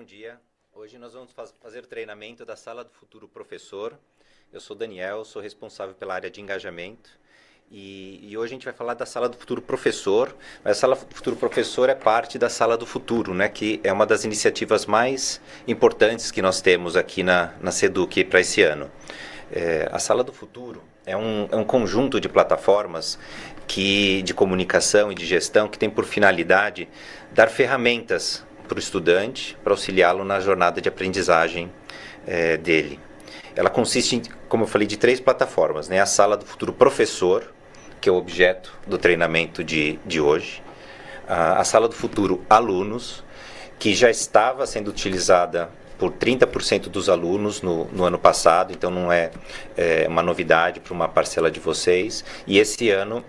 bom dia. Hoje nós vamos fazer o treinamento da Sala do Futuro Professor. Eu sou Daniel, sou responsável pela área de engajamento. E hoje a gente vai falar da Sala do Futuro Professor. A Sala do Futuro Professor é parte da Sala do Futuro, né, que é uma das iniciativas mais importantes que nós temos aqui na SEDUC para esse ano. A Sala do Futuro é um conjunto de plataformas de comunicação e de gestão que tem por finalidade dar ferramentas para o estudante, para auxiliá-lo na jornada de aprendizagem dele. Ela consiste, como eu falei, de 3 plataformas, né? A Sala do Futuro Professor, que é o objeto do treinamento de hoje. A Sala do Futuro Alunos, que já estava sendo utilizada por 30% dos alunos no ano passado, então não é uma novidade para uma parcela de vocês. E esse ano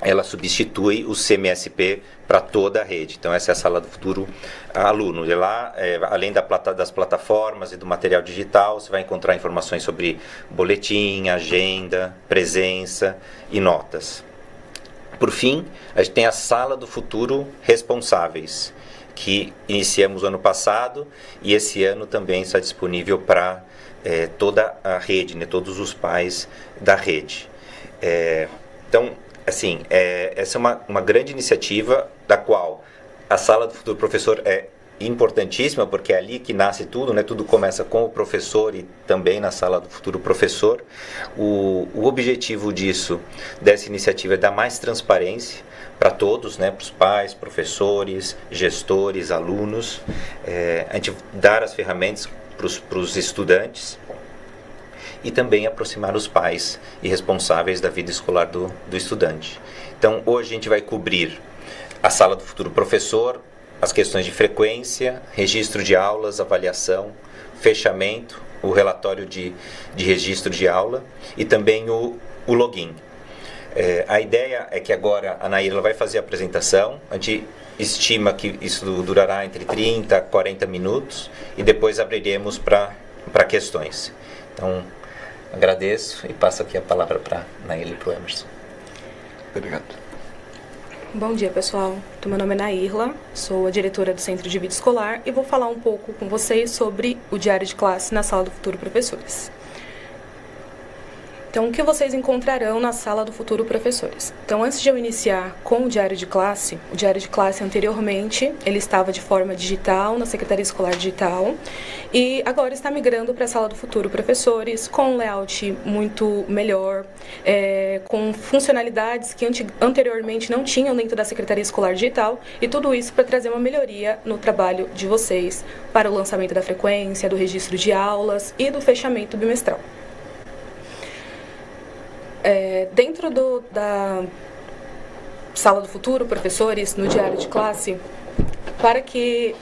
ela substitui o CMSP para toda a rede. Então essa é a Sala do Futuro Aluno. E lá, além das plataformas e do material digital, você vai encontrar informações sobre boletim, agenda, presença e notas. Por fim, a gente tem a Sala do Futuro Responsáveis, que iniciamos ano passado e esse ano também está disponível para toda a rede, né, todos os pais da rede. Então, assim, essa é uma grande iniciativa da qual a Sala do Futuro Professor é importantíssima, porque é ali que nasce tudo, né? Tudo começa com o professor e também na Sala do Futuro Professor. O objetivo dessa iniciativa é dar mais transparência para todos, né? Para os pais, professores, gestores, alunos, a gente dar as ferramentas para os estudantes e também aproximar os pais e responsáveis da vida escolar do estudante. Então, hoje a gente vai cobrir a Sala do Futuro Professor, as questões de frequência, registro de aulas, avaliação, fechamento, o relatório de registro de aula e também o login. A ideia é que agora a Naíra vai fazer a apresentação, a gente estima que isso durará entre 30 a 40 minutos e depois abriremos para questões. Então, agradeço e passo aqui a palavra para a Naíra e para o Emerson. Obrigado. Bom dia, pessoal. Meu nome é Nairla, sou a diretora do Centro de Vida Escolar e vou falar um pouco com vocês sobre o diário de classe na Sala do Futuro Professores. Então, o que vocês encontrarão na Sala do Futuro Professores? Então, antes de eu iniciar com o diário de classe anteriormente, ele estava de forma digital, na Secretaria Escolar Digital, e agora está migrando para a Sala do Futuro Professores, com um layout muito melhor, com funcionalidades que anteriormente não tinham dentro da Secretaria Escolar Digital, e tudo isso para trazer uma melhoria no trabalho de vocês, para o lançamento da frequência, do registro de aulas e do fechamento bimestral. Dentro da Sala do Futuro, professores, no diário de classe, para que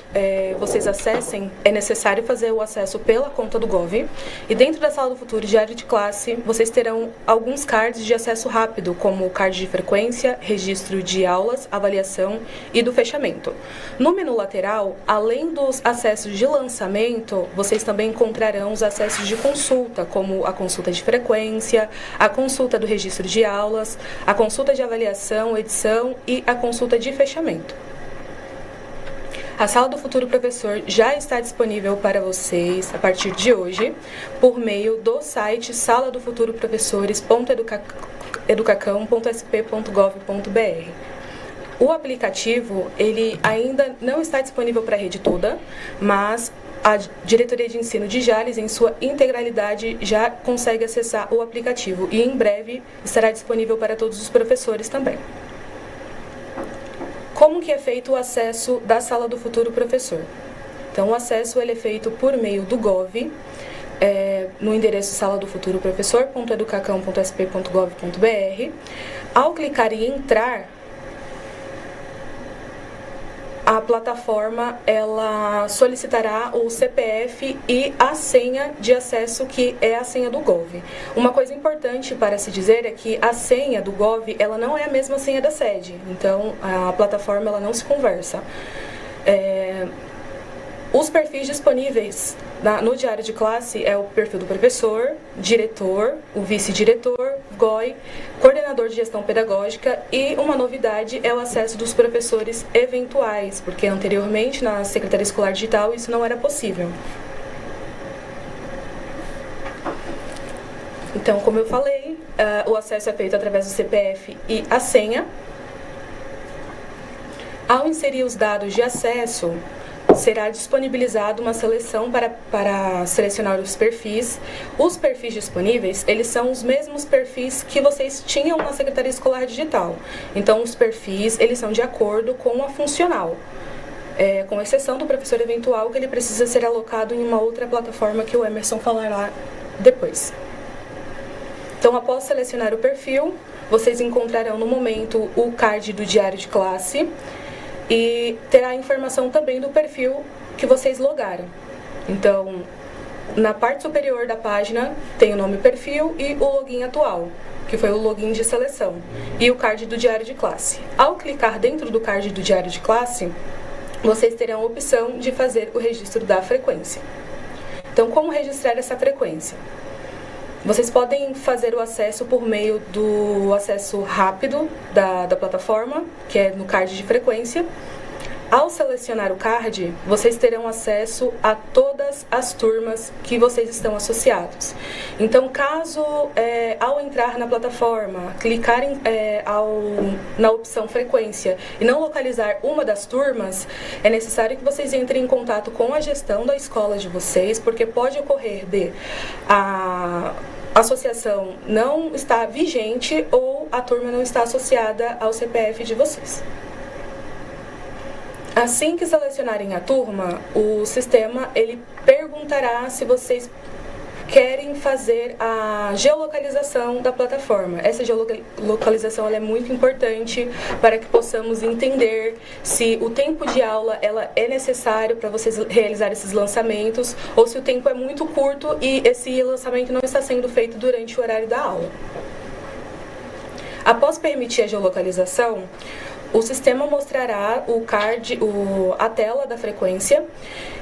vocês acessem, é necessário fazer o acesso pela conta do Gov. E dentro da Sala do Futuro, diário de classe, vocês terão alguns cards de acesso rápido, como o card de frequência, registro de aulas, avaliação e do fechamento. No menu lateral, além dos acessos de lançamento, vocês também encontrarão os acessos de consulta, como a consulta de frequência, a consulta do registro de aulas, a consulta de avaliação, edição e a consulta de fechamento. A Sala do Futuro Professor já está disponível para vocês a partir de hoje por meio do site saladofuturoprofessores.educacão.sp.gov.br. O aplicativo ele ainda não está disponível para a rede toda, mas a Diretoria de Ensino de Jales, em sua integralidade, já consegue acessar o aplicativo e em breve estará disponível para todos os professores também. Como que é feito o acesso da Sala do Futuro Professor? Então, o acesso ele é feito por meio do Gov, no endereço saladofuturoprofessor.educacão.sp.gov.br. Ao clicar em entrar, a plataforma ela solicitará o CPF e a senha de acesso, que é a senha do Gov. Uma coisa importante para se dizer é que a senha do Gov ela não é a mesma senha da sede, então a plataforma ela não se conversa. Os perfis disponíveis no diário de classe é o perfil do professor, diretor, o vice-diretor, GOI, coordenador de gestão pedagógica, e uma novidade é o acesso dos professores eventuais, porque anteriormente na Secretaria Escolar Digital isso não era possível. Então, como eu falei, o acesso é feito através do CPF e a senha. Ao inserir os dados de acesso, será disponibilizada uma seleção para selecionar os perfis. Os perfis disponíveis, eles são os mesmos perfis que vocês tinham na Secretaria Escolar Digital. Então, os perfis, eles são de acordo com a funcional. Com exceção do professor eventual, que ele precisa ser alocado em uma outra plataforma que o Emerson falará depois. Então, após selecionar o perfil, vocês encontrarão no momento o card do diário de classe, e terá a informação também do perfil que vocês logaram. Então, na parte superior da página tem o nome perfil e o login atual, que foi o login de seleção, e o card do diário de classe. Ao clicar dentro do card do diário de classe, vocês terão a opção de fazer o registro da frequência. Então, como registrar essa frequência? Vocês podem fazer o acesso por meio do acesso rápido da plataforma, que é no card de frequência. Ao selecionar o card, vocês terão acesso a todas as turmas que vocês estão associados. Então, caso ao entrar na plataforma, clicarem na opção frequência e não localizar uma das turmas, é necessário que vocês entrem em contato com a gestão da escola de vocês, porque pode ocorrer de a associação não está vigente ou a turma não está associada ao CPF de vocês. Assim que selecionarem a turma, o sistema ele perguntará se vocês querem fazer a geolocalização da plataforma. Essa geolocalização ela é muito importante para que possamos entender se o tempo de aula ela é necessário para vocês realizar esses lançamentos ou se o tempo é muito curto e esse lançamento não está sendo feito durante o horário da aula. Após permitir a geolocalização, o sistema mostrará a tela da frequência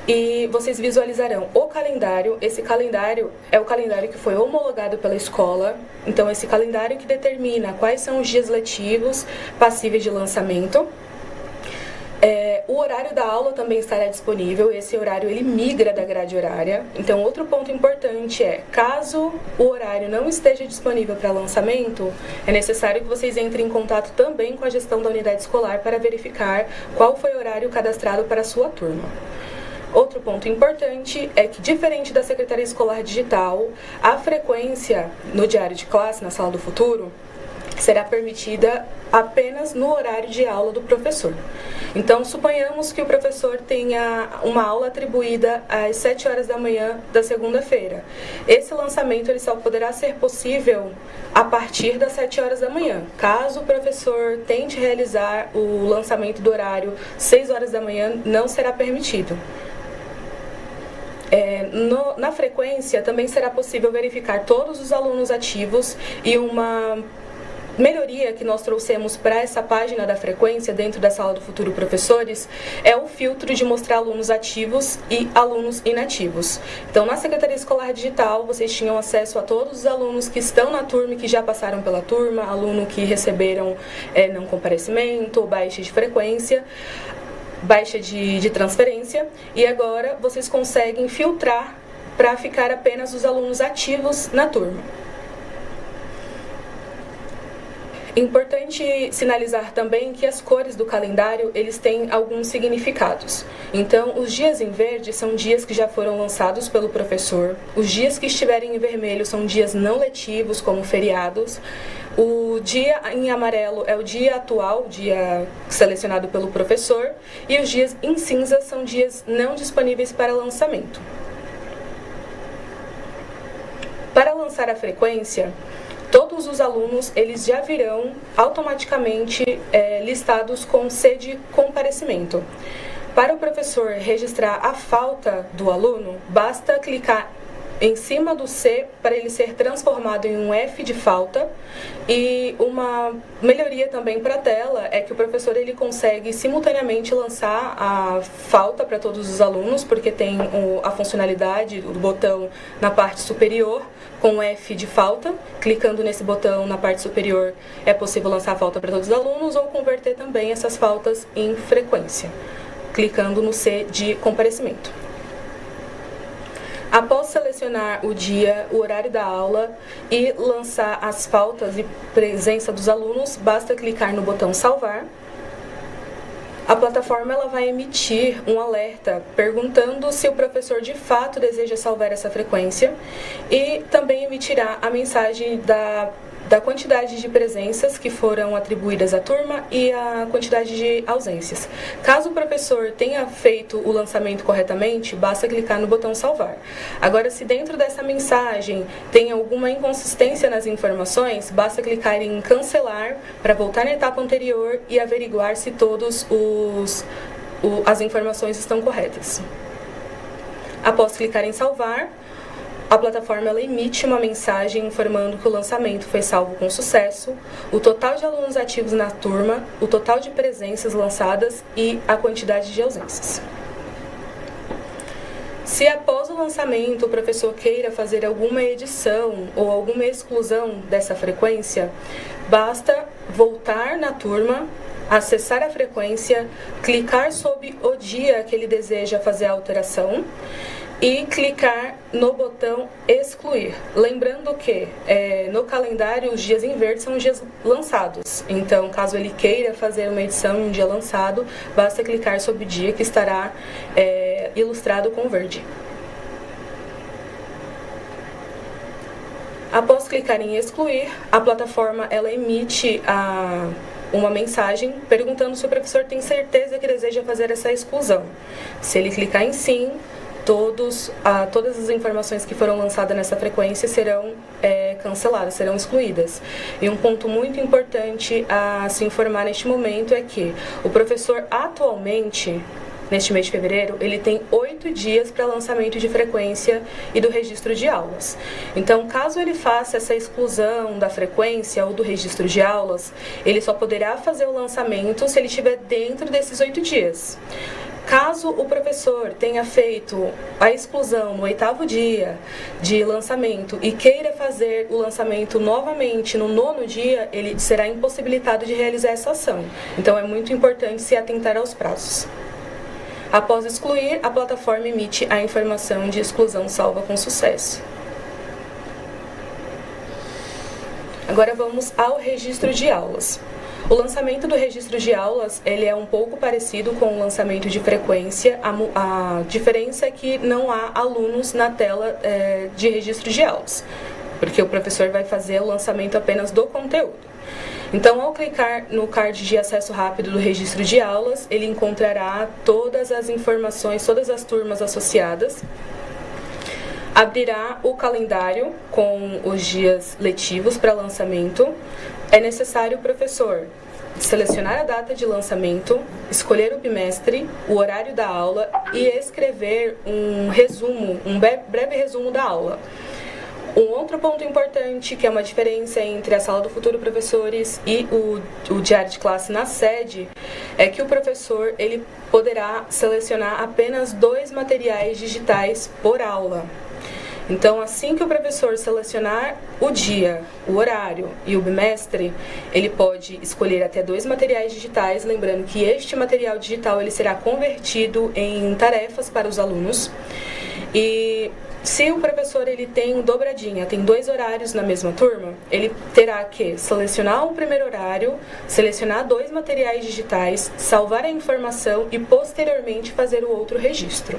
e vocês visualizarão o calendário. Esse calendário é o calendário que foi homologado pela escola. Então, esse calendário que determina quais são os dias letivos passíveis de lançamento. O horário da aula também estará disponível. Esse horário ele migra da grade horária. Então, outro ponto importante é, caso o horário não esteja disponível para lançamento, é necessário que vocês entrem em contato também com a gestão da unidade escolar para verificar qual foi o horário cadastrado para a sua turma. Outro ponto importante é que, diferente da Secretaria Escolar Digital, a frequência no diário de classe, na Sala do Futuro, será permitida apenas no horário de aula do professor. Então, suponhamos que o professor tenha uma aula atribuída às 7 horas da manhã da segunda-feira. Esse lançamento ele só poderá ser possível a partir das 7 horas da manhã. Caso o professor tente realizar o lançamento do horário 6 horas da manhã, não será permitido. Na frequência, também será possível verificar todos os alunos ativos e uma melhoria que nós trouxemos para essa página da frequência dentro da Sala do Futuro Professores é o filtro de mostrar alunos ativos e alunos inativos. Então, na Secretaria Escolar Digital, vocês tinham acesso a todos os alunos que estão na turma e que já passaram pela turma, aluno que receberam não comparecimento, baixa de frequência, baixa de transferência, e agora vocês conseguem filtrar para ficar apenas os alunos ativos na turma. Importante sinalizar também que as cores do calendário, eles têm alguns significados. Então, os dias em verde são dias que já foram lançados pelo professor. Os dias que estiverem em vermelho são dias não letivos, como feriados. O dia em amarelo é o dia atual, o dia selecionado pelo professor. E os dias em cinza são dias não disponíveis para lançamento. Para lançar a frequência, todos os alunos eles já virão automaticamente listados com C de comparecimento. Para o professor registrar a falta do aluno, basta clicar em cima do C para ele ser transformado em um F de falta. E uma melhoria também para a tela é que o professor ele consegue simultaneamente lançar a falta para todos os alunos, porque tem a funcionalidade do botão na parte superior, com F de falta. Clicando nesse botão na parte superior é possível lançar a falta para todos os alunos ou converter também essas faltas em frequência, clicando no C de comparecimento. Após selecionar o dia, o horário da aula e lançar as faltas e presença dos alunos, basta clicar no botão salvar. A plataforma ela vai emitir um alerta perguntando se o professor de fato deseja salvar essa frequência e também emitirá a mensagem da quantidade de presenças que foram atribuídas à turma e a quantidade de ausências. Caso o professor tenha feito o lançamento corretamente, basta clicar no botão salvar. Agora, se dentro dessa mensagem tem alguma inconsistência nas informações, basta clicar em cancelar para voltar na etapa anterior e averiguar se todas as informações estão corretas. Após clicar em salvar, a plataforma ela emite uma mensagem informando que o lançamento foi salvo com sucesso, o total de alunos ativos na turma, o total de presenças lançadas e a quantidade de ausências. Se após o lançamento o professor queira fazer alguma edição ou alguma exclusão dessa frequência, basta voltar na turma, acessar a frequência, clicar sobre o dia que ele deseja fazer a alteração e clicar no botão excluir. Lembrando que no calendário os dias em verde são os dias lançados. Então, caso ele queira fazer uma edição em um dia lançado, basta clicar sobre o dia que estará ilustrado com verde. Após clicar em excluir, a plataforma ela emite uma mensagem perguntando se o professor tem certeza que deseja fazer essa exclusão. Se ele clicar em sim, todas as informações que foram lançadas nessa frequência serão canceladas, serão excluídas. E um ponto muito importante a se informar neste momento é que o professor atualmente, neste mês de fevereiro, ele tem 8 dias para lançamento de frequência e do registro de aulas. Então, caso ele faça essa exclusão da frequência ou do registro de aulas, ele só poderá fazer o lançamento se ele estiver dentro desses 8 dias. Caso o professor tenha feito a exclusão no 8º dia de lançamento e queira fazer o lançamento novamente no 9º dia, ele será impossibilitado de realizar essa ação. Então, é muito importante se atentar aos prazos. Após excluir, a plataforma emite a informação de exclusão salva com sucesso. Agora vamos ao registro de aulas. O lançamento do registro de aulas ele é um pouco parecido com o lançamento de frequência. A diferença é que não há alunos na tela de registro de aulas, porque o professor vai fazer o lançamento apenas do conteúdo. Então, ao clicar no card de acesso rápido do registro de aulas, ele encontrará todas as informações, todas as turmas associadas. Abrirá o calendário com os dias letivos para lançamento. É necessário o professor selecionar a data de lançamento, escolher o bimestre, o horário da aula e escrever um resumo, um breve resumo da aula. Um outro ponto importante, que é uma diferença entre a Sala do Futuro Professores e o diário de classe na sede, é que o professor ele poderá selecionar apenas 2 materiais digitais por aula. Então, assim que o professor selecionar o dia, o horário e o bimestre, ele pode escolher até 2 materiais digitais, lembrando que este material digital ele será convertido em tarefas para os alunos. E se o professor ele tem dobradinha, tem 2 horários na mesma turma, ele terá que selecionar o primeiro horário, selecionar 2 materiais digitais, salvar a informação e posteriormente fazer o outro registro.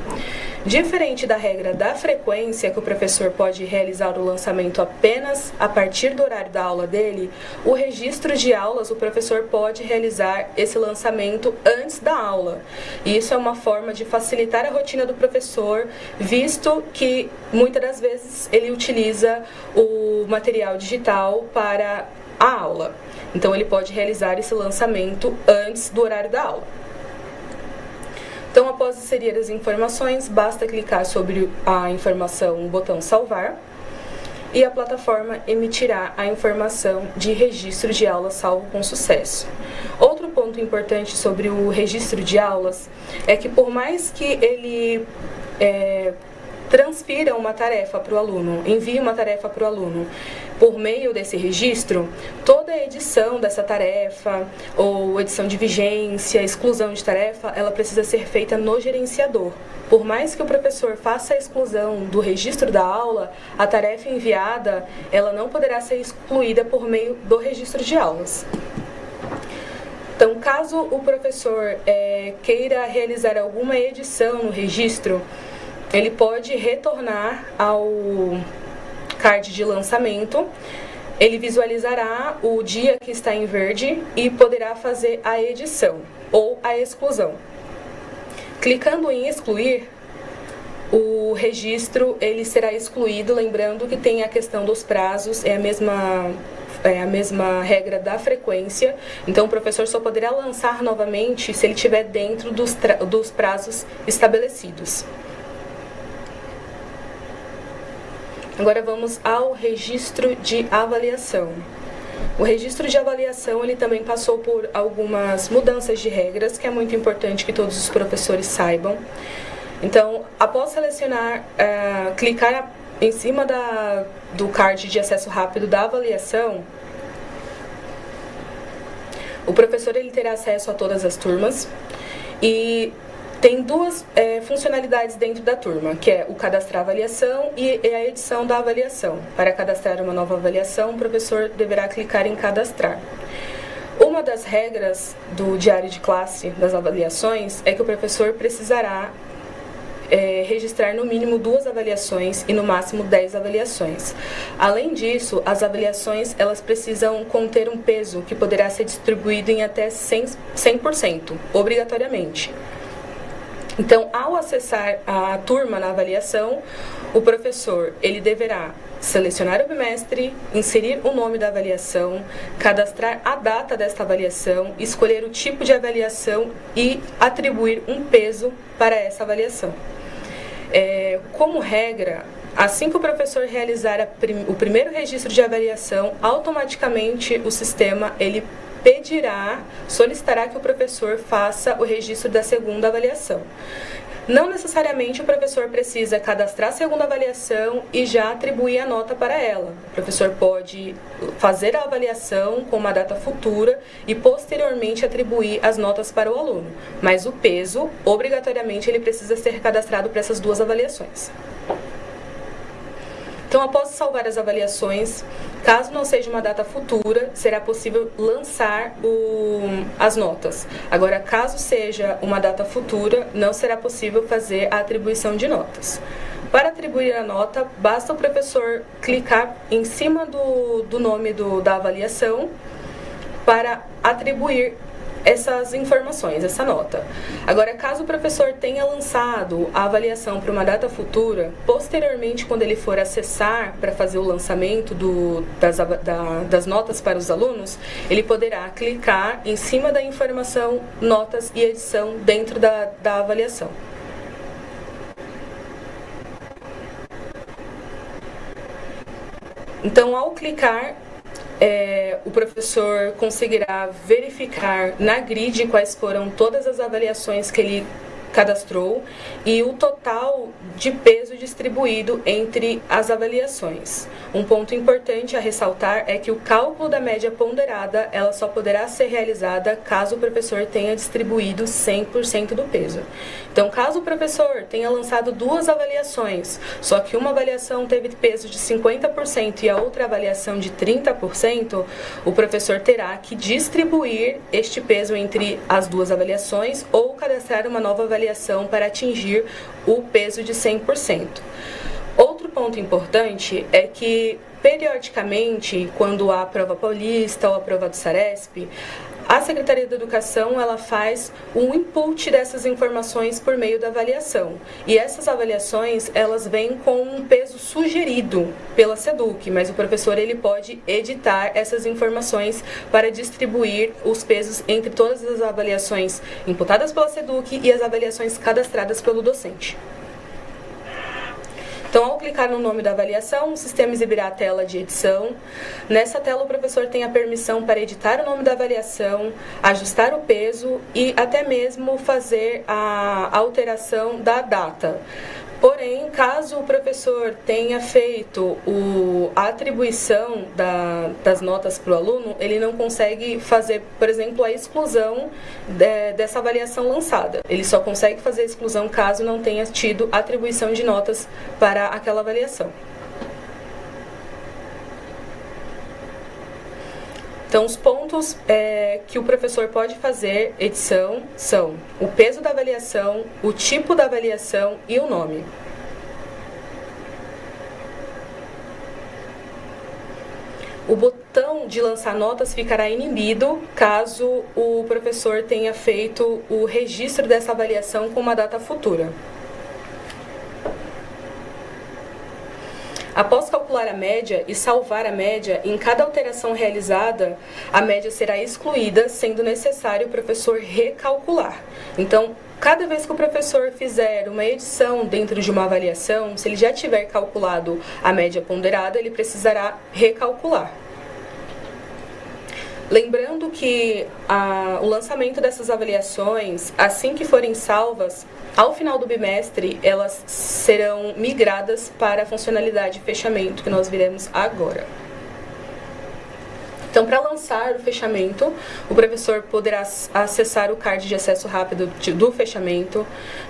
Diferente da regra da frequência, que o professor pode realizar o lançamento apenas a partir do horário da aula dele, o registro de aulas o professor pode realizar esse lançamento antes da aula. E isso é uma forma de facilitar a rotina do professor, visto que muitas das vezes ele utiliza o material digital para a aula. Então ele pode realizar esse lançamento antes do horário da aula. Então, após inserir as informações, basta clicar sobre a informação, o botão salvar, e a plataforma emitirá a informação de registro de aulas salvo com sucesso. Outro ponto importante sobre o registro de aulas é que, por mais que ele transfira uma tarefa para o aluno, envie uma tarefa para o aluno. Por meio desse registro, toda a edição dessa tarefa, ou edição de vigência, exclusão de tarefa, ela precisa ser feita no gerenciador. Por mais que o professor faça a exclusão do registro da aula, a tarefa enviada, ela não poderá ser excluída por meio do registro de aulas. Então, caso o professor queira realizar alguma edição no registro, ele pode retornar ao card de lançamento, ele visualizará o dia que está em verde e poderá fazer a edição ou a exclusão. Clicando em excluir, o registro ele será excluído, lembrando que tem a questão dos prazos, é a mesma regra da frequência, então o professor só poderá lançar novamente se ele estiver dentro dos prazos estabelecidos. Agora vamos ao registro de avaliação. O registro de avaliação ele também passou por algumas mudanças de regras, que é muito importante que todos os professores saibam. Então, após selecionar, clicar em cima do card de acesso rápido da avaliação, o professor ele terá acesso a todas as turmas e tem duas funcionalidades dentro da turma, que é o cadastrar avaliação e a edição da avaliação. Para cadastrar uma nova avaliação, o professor deverá clicar em cadastrar. Uma das regras do diário de classe das avaliações é que o professor precisará registrar no mínimo 2 avaliações e no máximo 10 avaliações. Além disso, as avaliações elas precisam conter um peso que poderá ser distribuído em até 100%, obrigatoriamente. Então, ao acessar a turma na avaliação, o professor ele deverá selecionar o bimestre, inserir o nome da avaliação, cadastrar a data desta avaliação, escolher o tipo de avaliação e atribuir um peso para essa avaliação. Como regra, assim que o professor realizar o primeiro registro de avaliação, automaticamente o sistema ele solicitará que o professor faça o registro da segunda avaliação. Não necessariamente o professor precisa cadastrar a segunda avaliação e já atribuir a nota para ela. O professor pode fazer a avaliação com uma data futura e posteriormente atribuir as notas para o aluno. Mas o peso, obrigatoriamente, ele precisa ser cadastrado para essas 2 avaliações. Então, após salvar as avaliações, caso não seja uma data futura, será possível lançar as notas. Agora, caso seja uma data futura, não será possível fazer a atribuição de notas. Para atribuir a nota, basta o professor clicar em cima do nome da avaliação para atribuir essas informações, essa nota. Agora, caso o professor tenha lançado a avaliação para uma data futura, posteriormente, quando ele for acessar para fazer o lançamento das notas para os alunos, ele poderá clicar em cima da informação notas e edição dentro da avaliação. Então, ao clicar, o professor conseguirá verificar na grid quais foram todas as avaliações que ele cadastrou e o total de peso distribuído entre as avaliações. Um ponto importante a ressaltar é que o cálculo da média ponderada ela só poderá ser realizada caso o professor tenha distribuído 100% do peso. Então, caso o professor tenha lançado 2 avaliações, só que uma avaliação teve peso de 50% e a outra avaliação de 30%, o professor terá que distribuir este peso entre as 2 avaliações ou cadastrar uma nova avaliação para atingir o peso de 100%. Outro ponto importante é que, periodicamente, quando há a prova paulista ou a prova do Saresp, a Secretaria da Educação ela faz um input dessas informações por meio da avaliação. E essas avaliações elas vêm com um peso sugerido pela SEDUC, mas o professor ele pode editar essas informações para distribuir os pesos entre todas as avaliações imputadas pela SEDUC e as avaliações cadastradas pelo docente. Então, ao clicar no nome da avaliação, o sistema exibirá a tela de edição. Nessa tela, o professor tem a permissão para editar o nome da avaliação, ajustar o peso e até mesmo fazer a alteração da data. Porém, caso o professor tenha feito a atribuição das notas para o aluno, ele não consegue fazer, por exemplo, a exclusão dessa avaliação lançada. Ele só consegue fazer a exclusão caso não tenha tido atribuição de notas para aquela avaliação. Então, os pontos que o professor pode fazer edição são o peso da avaliação, o tipo da avaliação e o nome. O botão de lançar notas ficará inibido caso o professor tenha feito o registro dessa avaliação com uma data futura. Após calcular a média e salvar a média, em cada alteração realizada, a média será excluída, sendo necessário o professor recalcular. Então, cada vez que o professor fizer uma edição dentro de uma avaliação, se ele já tiver calculado a média ponderada, ele precisará recalcular. Lembrando que o lançamento dessas avaliações, assim que forem salvas, ao final do bimestre, elas serão migradas para a funcionalidade fechamento, que nós veremos agora. Então, para lançar o fechamento, o professor poderá acessar o card de acesso rápido do fechamento,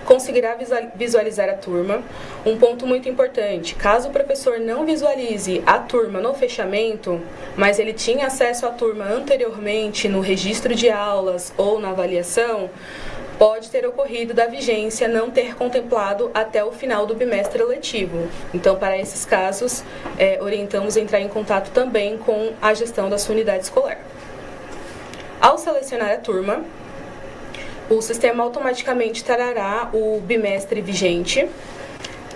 conseguirá visualizar a turma. Um ponto muito importante, caso o professor não visualize a turma no fechamento, mas ele tinha acesso à turma anteriormente no registro de aulas ou na avaliação, pode ter ocorrido da vigência não ter contemplado até o final do bimestre letivo. Então, para esses casos, orientamos a entrar em contato também com a gestão da sua unidade escolar. Ao selecionar a turma, o sistema automaticamente trará o bimestre vigente.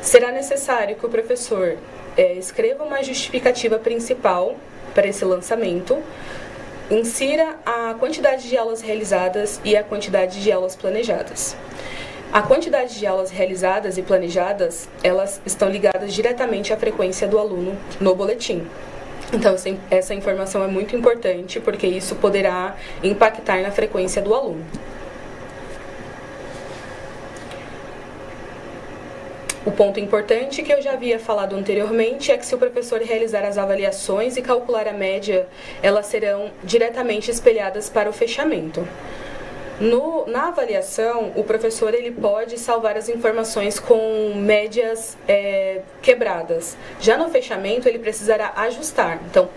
Será necessário que o professor escreva uma justificativa principal para esse lançamento, insira a quantidade de aulas realizadas e a quantidade de aulas planejadas. A quantidade de aulas realizadas e planejadas, elas estão ligadas diretamente à frequência do aluno no boletim. Então, essa informação é muito importante, porque isso poderá impactar na frequência do aluno. O ponto importante que eu já havia falado anteriormente é que se o professor realizar as avaliações e calcular a média, elas serão diretamente espelhadas para o fechamento. Na avaliação, o professor ele pode salvar as informações com médias quebradas. Já no fechamento, ele precisará ajustar. Então,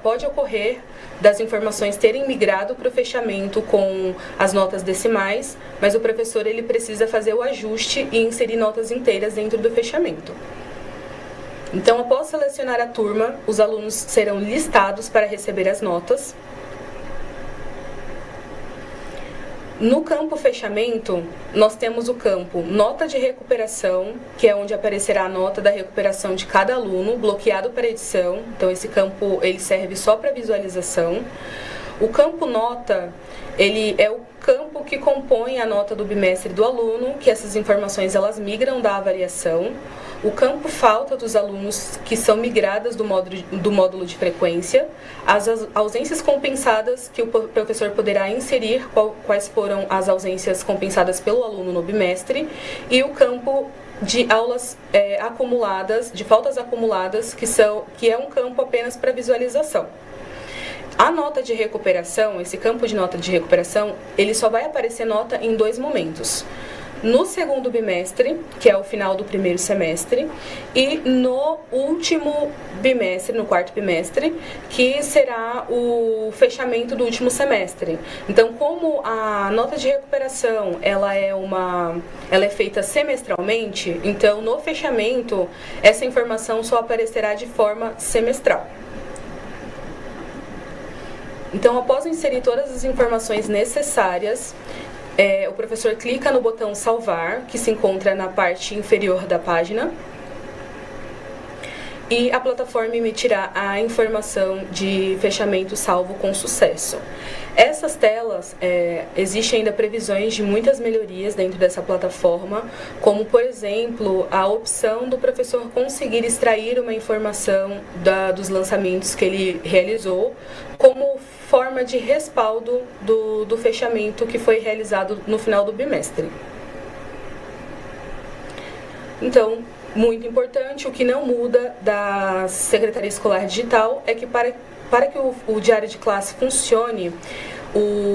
pode ocorrer das informações terem migrado para o fechamento com as notas decimais, mas o professor ele precisa fazer o ajuste e inserir notas inteiras dentro do fechamento. Então, após selecionar a turma, os alunos serão listados para receber as notas. No campo fechamento, nós temos o campo nota de recuperação, que é onde aparecerá a nota da recuperação de cada aluno, bloqueado para edição. Então, esse campo ele serve só para visualização. O campo nota, ele é o campo que compõe a nota do bimestre do aluno, que essas informações elas migram da avaliação. O campo falta dos alunos que são migradas do módulo de frequência, as ausências compensadas que o professor poderá inserir quais foram as ausências compensadas pelo aluno no bimestre, e o campo de aulas acumuladas, de faltas acumuladas, que é um campo apenas para visualização. A nota de recuperação, esse campo de nota de recuperação, ele só vai aparecer nota em 2 momentos. No segundo bimestre, que é o final do primeiro semestre, e no último bimestre, no quarto bimestre, que será o fechamento do último semestre. Então, como a nota de recuperação ela é feita semestralmente, então no fechamento essa informação só aparecerá de forma semestral. Então, após inserir todas as informações necessárias, o professor clica no botão salvar, que se encontra na parte inferior da página, e a plataforma emitirá a informação de fechamento salvo com sucesso. Essas telas, existem ainda previsões de muitas melhorias dentro dessa plataforma, como, por exemplo, a opção do professor conseguir extrair uma informação dos lançamentos que ele realizou, como forma de respaldo do fechamento que foi realizado no final do bimestre. Então, muito importante, o que não muda da Secretaria Escolar Digital é que para que o diário de classe funcione,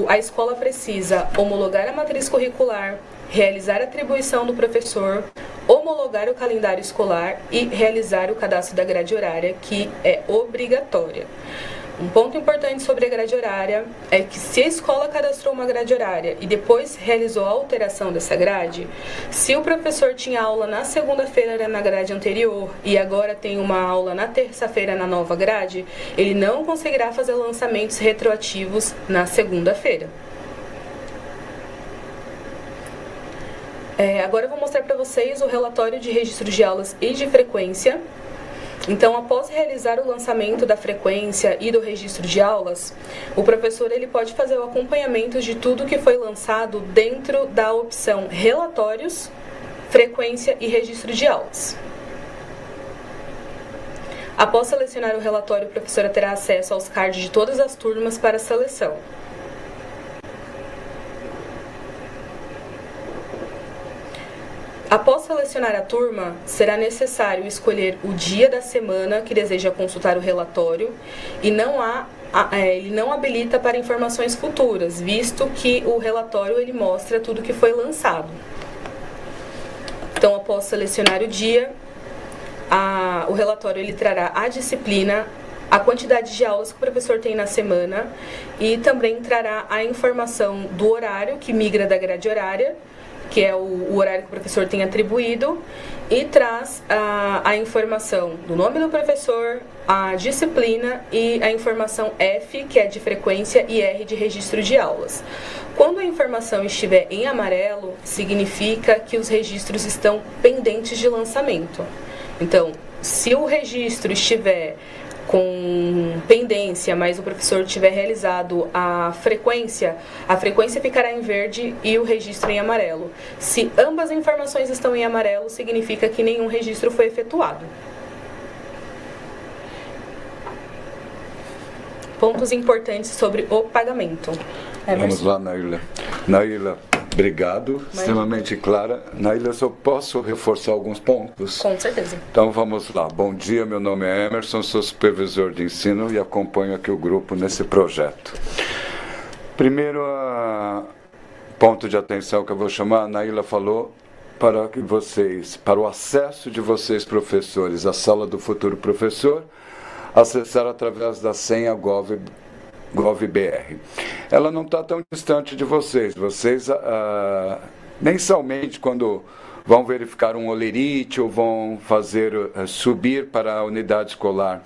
a escola precisa homologar a matriz curricular, realizar a atribuição do professor, homologar o calendário escolar e realizar o cadastro da grade horária, que é obrigatória. Um ponto importante sobre a grade horária é que se a escola cadastrou uma grade horária e depois realizou a alteração dessa grade, se o professor tinha aula na segunda-feira na grade anterior e agora tem uma aula na terça-feira na nova grade, ele não conseguirá fazer lançamentos retroativos na segunda-feira. Agora eu vou mostrar para vocês o relatório de registro de aulas e de frequência. Então, após realizar o lançamento da frequência e do registro de aulas, o professor ele pode fazer o acompanhamento de tudo que foi lançado dentro da opção Relatórios, Frequência e Registro de Aulas. Após selecionar o relatório, a professora terá acesso aos cards de todas as turmas para seleção. Após selecionar a turma, será necessário escolher o dia da semana que deseja consultar o relatório e ele não habilita para informações futuras, visto que o relatório ele mostra tudo que foi lançado. Então, após selecionar o dia, o relatório ele trará a disciplina, a quantidade de aulas que o professor tem na semana e também trará a informação do horário que migra da grade horária, que é o horário que o professor tem atribuído, e traz a informação do nome do professor, a disciplina e a informação F, que é de frequência, e R de registro de aulas. Quando a informação estiver em amarelo, significa que os registros estão pendentes de lançamento. Então, se o registro estiver com pendência, mas o professor tiver realizado a frequência ficará em verde e o registro em amarelo. Se ambas as informações estão em amarelo, significa que nenhum registro foi efetuado. Pontos importantes sobre o pagamento. Vamos lá, Naila. Naila, obrigado, extremamente clara. Naila, eu só posso reforçar alguns pontos? Com certeza. Então vamos lá. Bom dia, meu nome é Emerson, sou supervisor de ensino e acompanho aqui o grupo nesse projeto. Primeiro, ponto de atenção que eu vou chamar, a Naila falou para o acesso de vocês, professores, à sala do futuro professor, acessar através da senha GovBR. Ela não está tão distante de vocês. Vocês, mensalmente, quando vão verificar um holerite ou vão subir para a unidade escolar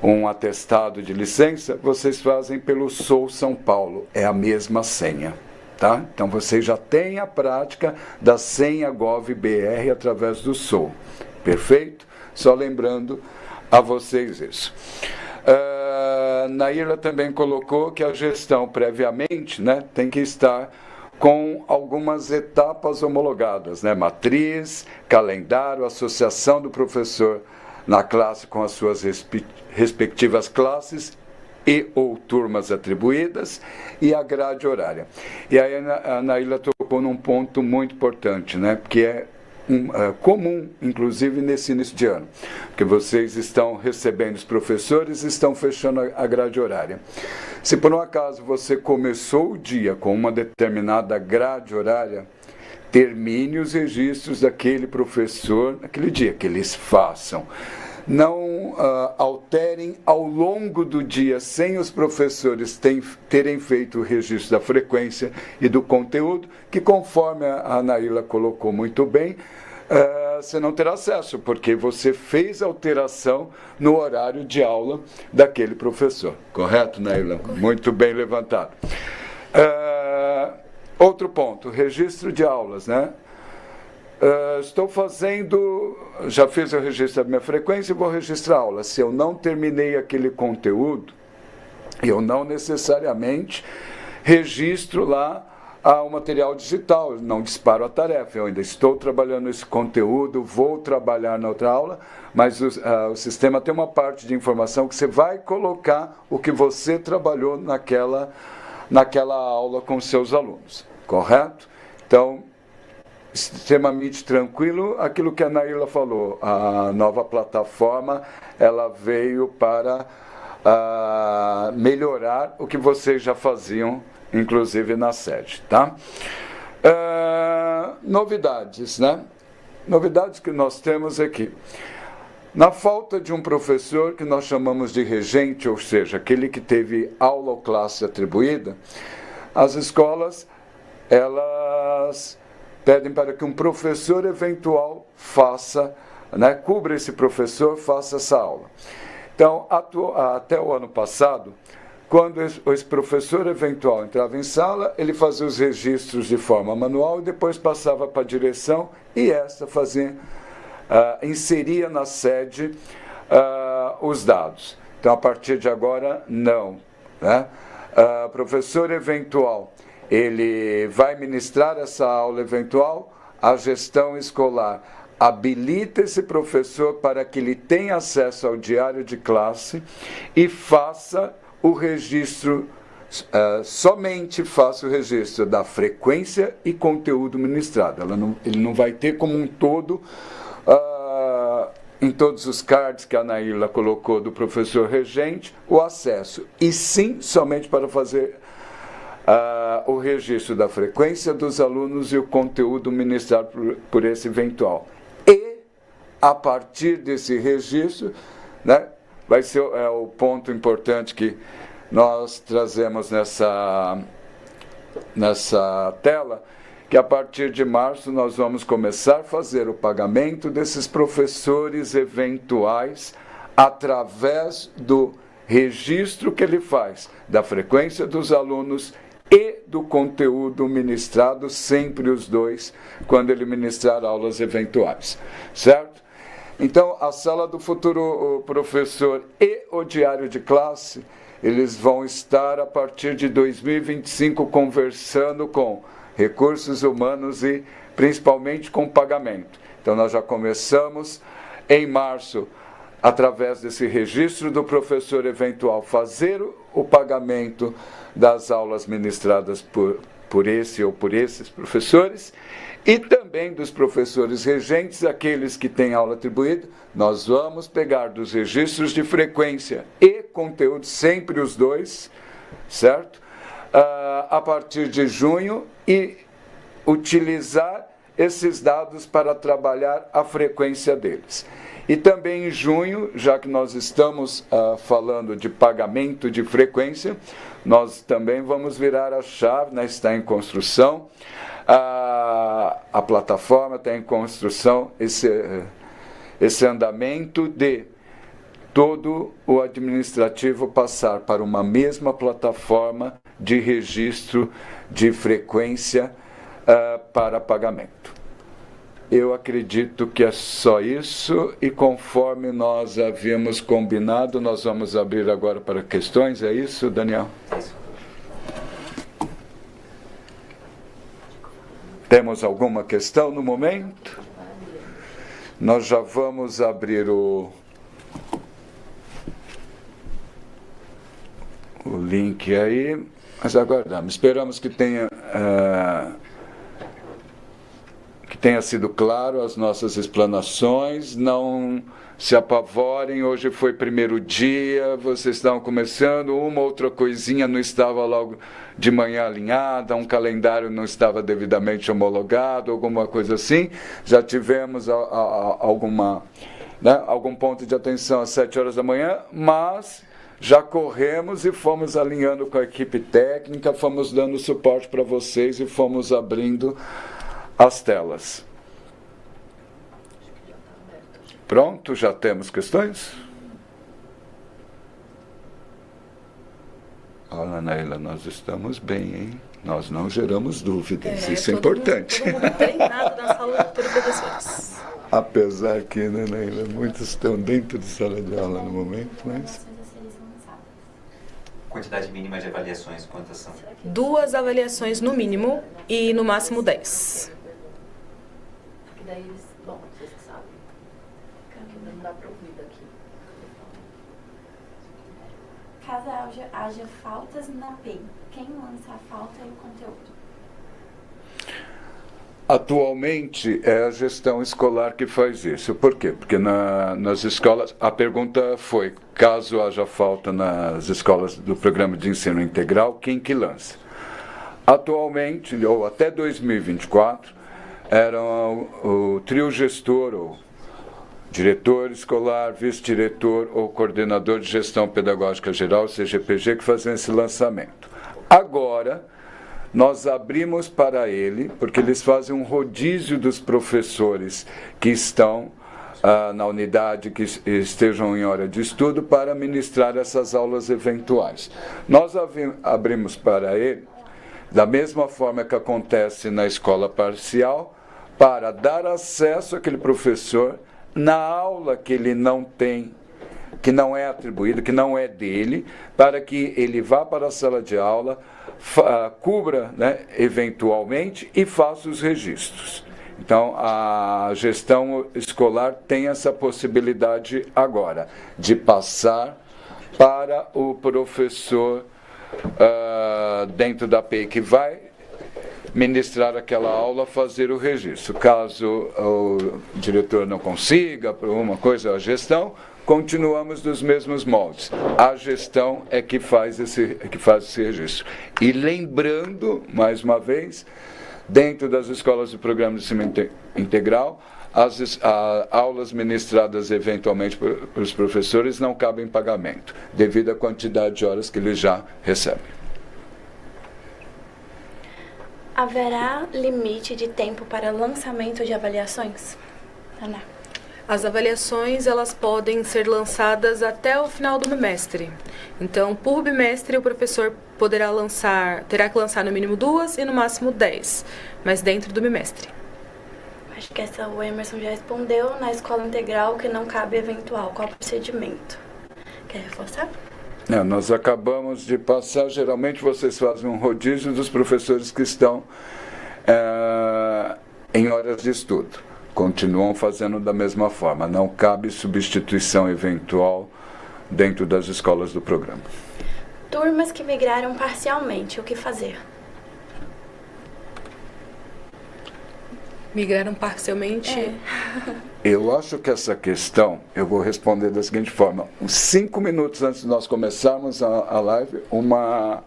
um atestado de licença, vocês fazem pelo Sou São Paulo. É a mesma senha. Tá? Então, vocês já têm a prática da senha GovBR através do Sou. Perfeito? Só lembrando a vocês isso. Naila também colocou que a gestão previamente, né, tem que estar com algumas etapas homologadas, né, matriz, calendário, associação do professor na classe com as suas respectivas classes e ou turmas atribuídas e a grade horária. E aí a Naila tocou num ponto muito importante, né, que é comum, inclusive nesse início de ano, porque vocês estão recebendo os professores e estão fechando a grade horária. Se por um acaso você começou o dia com uma determinada grade horária, termine os registros daquele professor naquele dia, que eles façam. Não alterem ao longo do dia, sem os professores terem feito o registro da frequência e do conteúdo, que conforme a Naila colocou muito bem, você não terá acesso, porque você fez alteração no horário de aula daquele professor. Correto, Naila? Muito bem levantado. Outro ponto, registro de aulas, né? Já fiz o registro da minha frequência e vou registrar a aula. Se eu não terminei aquele conteúdo, eu não necessariamente registro lá o material digital, não disparo a tarefa. Eu ainda estou trabalhando esse conteúdo, vou trabalhar na outra aula, mas o sistema tem uma parte de informação que você vai colocar o que você trabalhou naquela aula com seus alunos. Correto? Então, extremamente tranquilo. Aquilo que a Naila falou, a nova plataforma, ela veio para melhorar o que vocês já faziam, inclusive na sede, tá? Novidades, né? Novidades que nós temos aqui. Na falta de um professor que nós chamamos de regente, ou seja, aquele que teve aula ou classe atribuída, as escolas, elas pedem para que um professor eventual faça, né, cubra esse professor, faça essa aula. Então, até o ano passado, quando esse professor eventual entrava em sala, ele fazia os registros de forma manual e depois passava para a direção e essa inseria na sede os dados. Então, a partir de agora, não, né? Professor eventual, ele vai ministrar essa aula eventual, a gestão escolar habilita esse professor para que ele tenha acesso ao diário de classe e faça o registro, somente faça o registro da frequência e conteúdo ministrado. Ele não vai ter como um todo, em todos os cards que a Naila colocou do professor regente, o acesso, e sim somente para fazer o registro da frequência dos alunos e o conteúdo ministrado por esse eventual. E, a partir desse registro, né, vai ser o ponto importante que nós trazemos nessa tela, que a partir de março nós vamos começar a fazer o pagamento desses professores eventuais através do registro que ele faz da frequência dos alunos e do conteúdo ministrado, sempre os dois, quando ele ministrar aulas eventuais, certo? Então, a sala do futuro professor e o diário de classe, eles vão estar, a partir de 2025, conversando com recursos humanos e, principalmente, com pagamento. Então, nós já começamos, em março, através desse registro do professor eventual, fazer o pagamento das aulas ministradas por esse ou por esses professores, e também dos professores regentes, aqueles que têm aula atribuída. Nós vamos pegar dos registros de frequência e conteúdo, sempre os dois, certo? A partir de junho, e utilizar esses dados para trabalhar a frequência deles. E também em junho, já que nós estamos falando de pagamento de frequência, nós também vamos virar a chave, né, está em construção, a plataforma está em construção, esse andamento de todo o administrativo passar para uma mesma plataforma de registro de frequência para pagamento. Eu acredito que é só isso, e conforme nós havíamos combinado, nós vamos abrir agora para questões. É isso, Daniel? Temos alguma questão no momento? Nós já vamos abrir o link aí, mas aguardamos. Esperamos que tenha sido claro as nossas explanações. Não se apavorem, hoje foi primeiro dia, vocês estavam começando, uma outra coisinha não estava logo de manhã alinhada, um calendário não estava devidamente homologado, alguma coisa assim. Já tivemos algum ponto de atenção às 7 horas da manhã, mas já corremos e fomos alinhando com a equipe técnica, fomos dando suporte para vocês e fomos abrindo as telas. Pronto, já temos questões? Olha, Naila, nós estamos bem, hein? Nós não geramos dúvidas, isso é importante. Todo mundo treinado na sala do futuro professores. Apesar que, né, Naila, muitos estão dentro de sala de aula no momento, mas... Quantidade mínima de avaliações, quantas são? 2 avaliações no mínimo e no máximo 10. Porque daí eles, bom, vocês que sabem, não dá para ouvir daqui. Caso haja faltas na PEI, quem lança a falta e o conteúdo? Atualmente é a gestão escolar que faz isso. Por quê? Porque nas escolas, a pergunta foi, caso haja falta nas escolas do programa de ensino integral, quem que lança? Atualmente, ou até 2024, era o trio gestor, ou diretor escolar, vice-diretor ou coordenador de gestão pedagógica geral, CGPG, que faziam esse lançamento. Agora, nós abrimos para ele, porque eles fazem um rodízio dos professores que estão na unidade, que estejam em hora de estudo, para ministrar essas aulas eventuais. Nós abrimos para ele, da mesma forma que acontece na escola parcial, para dar acesso àquele professor na aula que ele não tem, que não é atribuído, que não é dele, para que ele vá para a sala de aula, cubra, né, eventualmente, e faça os registros. Então, a gestão escolar tem essa possibilidade agora, de passar para o professor dentro da PEI, que vai ministrar aquela aula, fazer o registro. Caso o diretor não consiga, por uma coisa, a gestão, continuamos nos mesmos moldes. A gestão é que faz esse registro. E lembrando, mais uma vez, dentro das escolas do programa de ensino integral, as aulas ministradas eventualmente para os professores não cabem pagamento, devido à quantidade de horas que eles já recebem. Haverá limite de tempo para lançamento de avaliações? Ana. As avaliações, elas podem ser lançadas até o final do bimestre. Então, por bimestre, o professor terá que lançar no mínimo 2 e no máximo 10, mas dentro do bimestre. Acho que essa o Emerson já respondeu. Na escola integral, que não cabe eventual. Qual o procedimento? Quer reforçar? Nós acabamos de passar, geralmente vocês fazem um rodízio dos professores que estão em horas de estudo. Continuam fazendo da mesma forma, não cabe substituição eventual dentro das escolas do programa. Turmas que migraram parcialmente, o que fazer? Migraram parcialmente? Eu acho que essa questão, eu vou responder da seguinte forma. Uns 5 minutos antes de nós começarmos a live, uma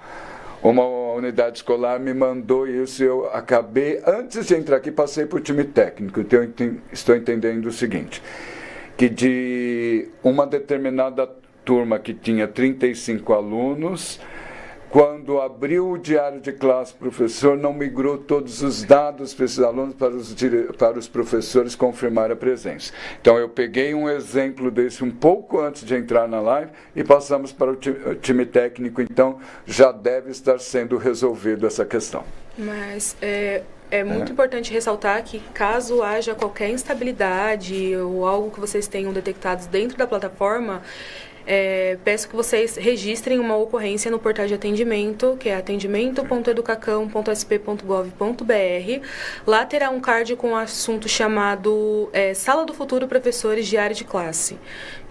unidade escolar me mandou isso e eu acabei, antes de entrar aqui, passei para o time técnico. Então, eu estou entendendo o seguinte, que de uma determinada turma que tinha 35 alunos, quando abriu o diário de classe, o professor não migrou todos os dados para esses alunos, para os professores confirmar a presença. Então, eu peguei um exemplo desse um pouco antes de entrar na live e passamos para o time técnico. Então, já deve estar sendo resolvido essa questão. Mas é muito importante ressaltar que, caso haja qualquer instabilidade ou algo que vocês tenham detectados dentro da plataforma, peço que vocês registrem uma ocorrência no portal de atendimento, que é atendimento.educacam.sp.gov.br. Lá terá um card com um assunto chamado Sala do Futuro Professores de Área de Classe.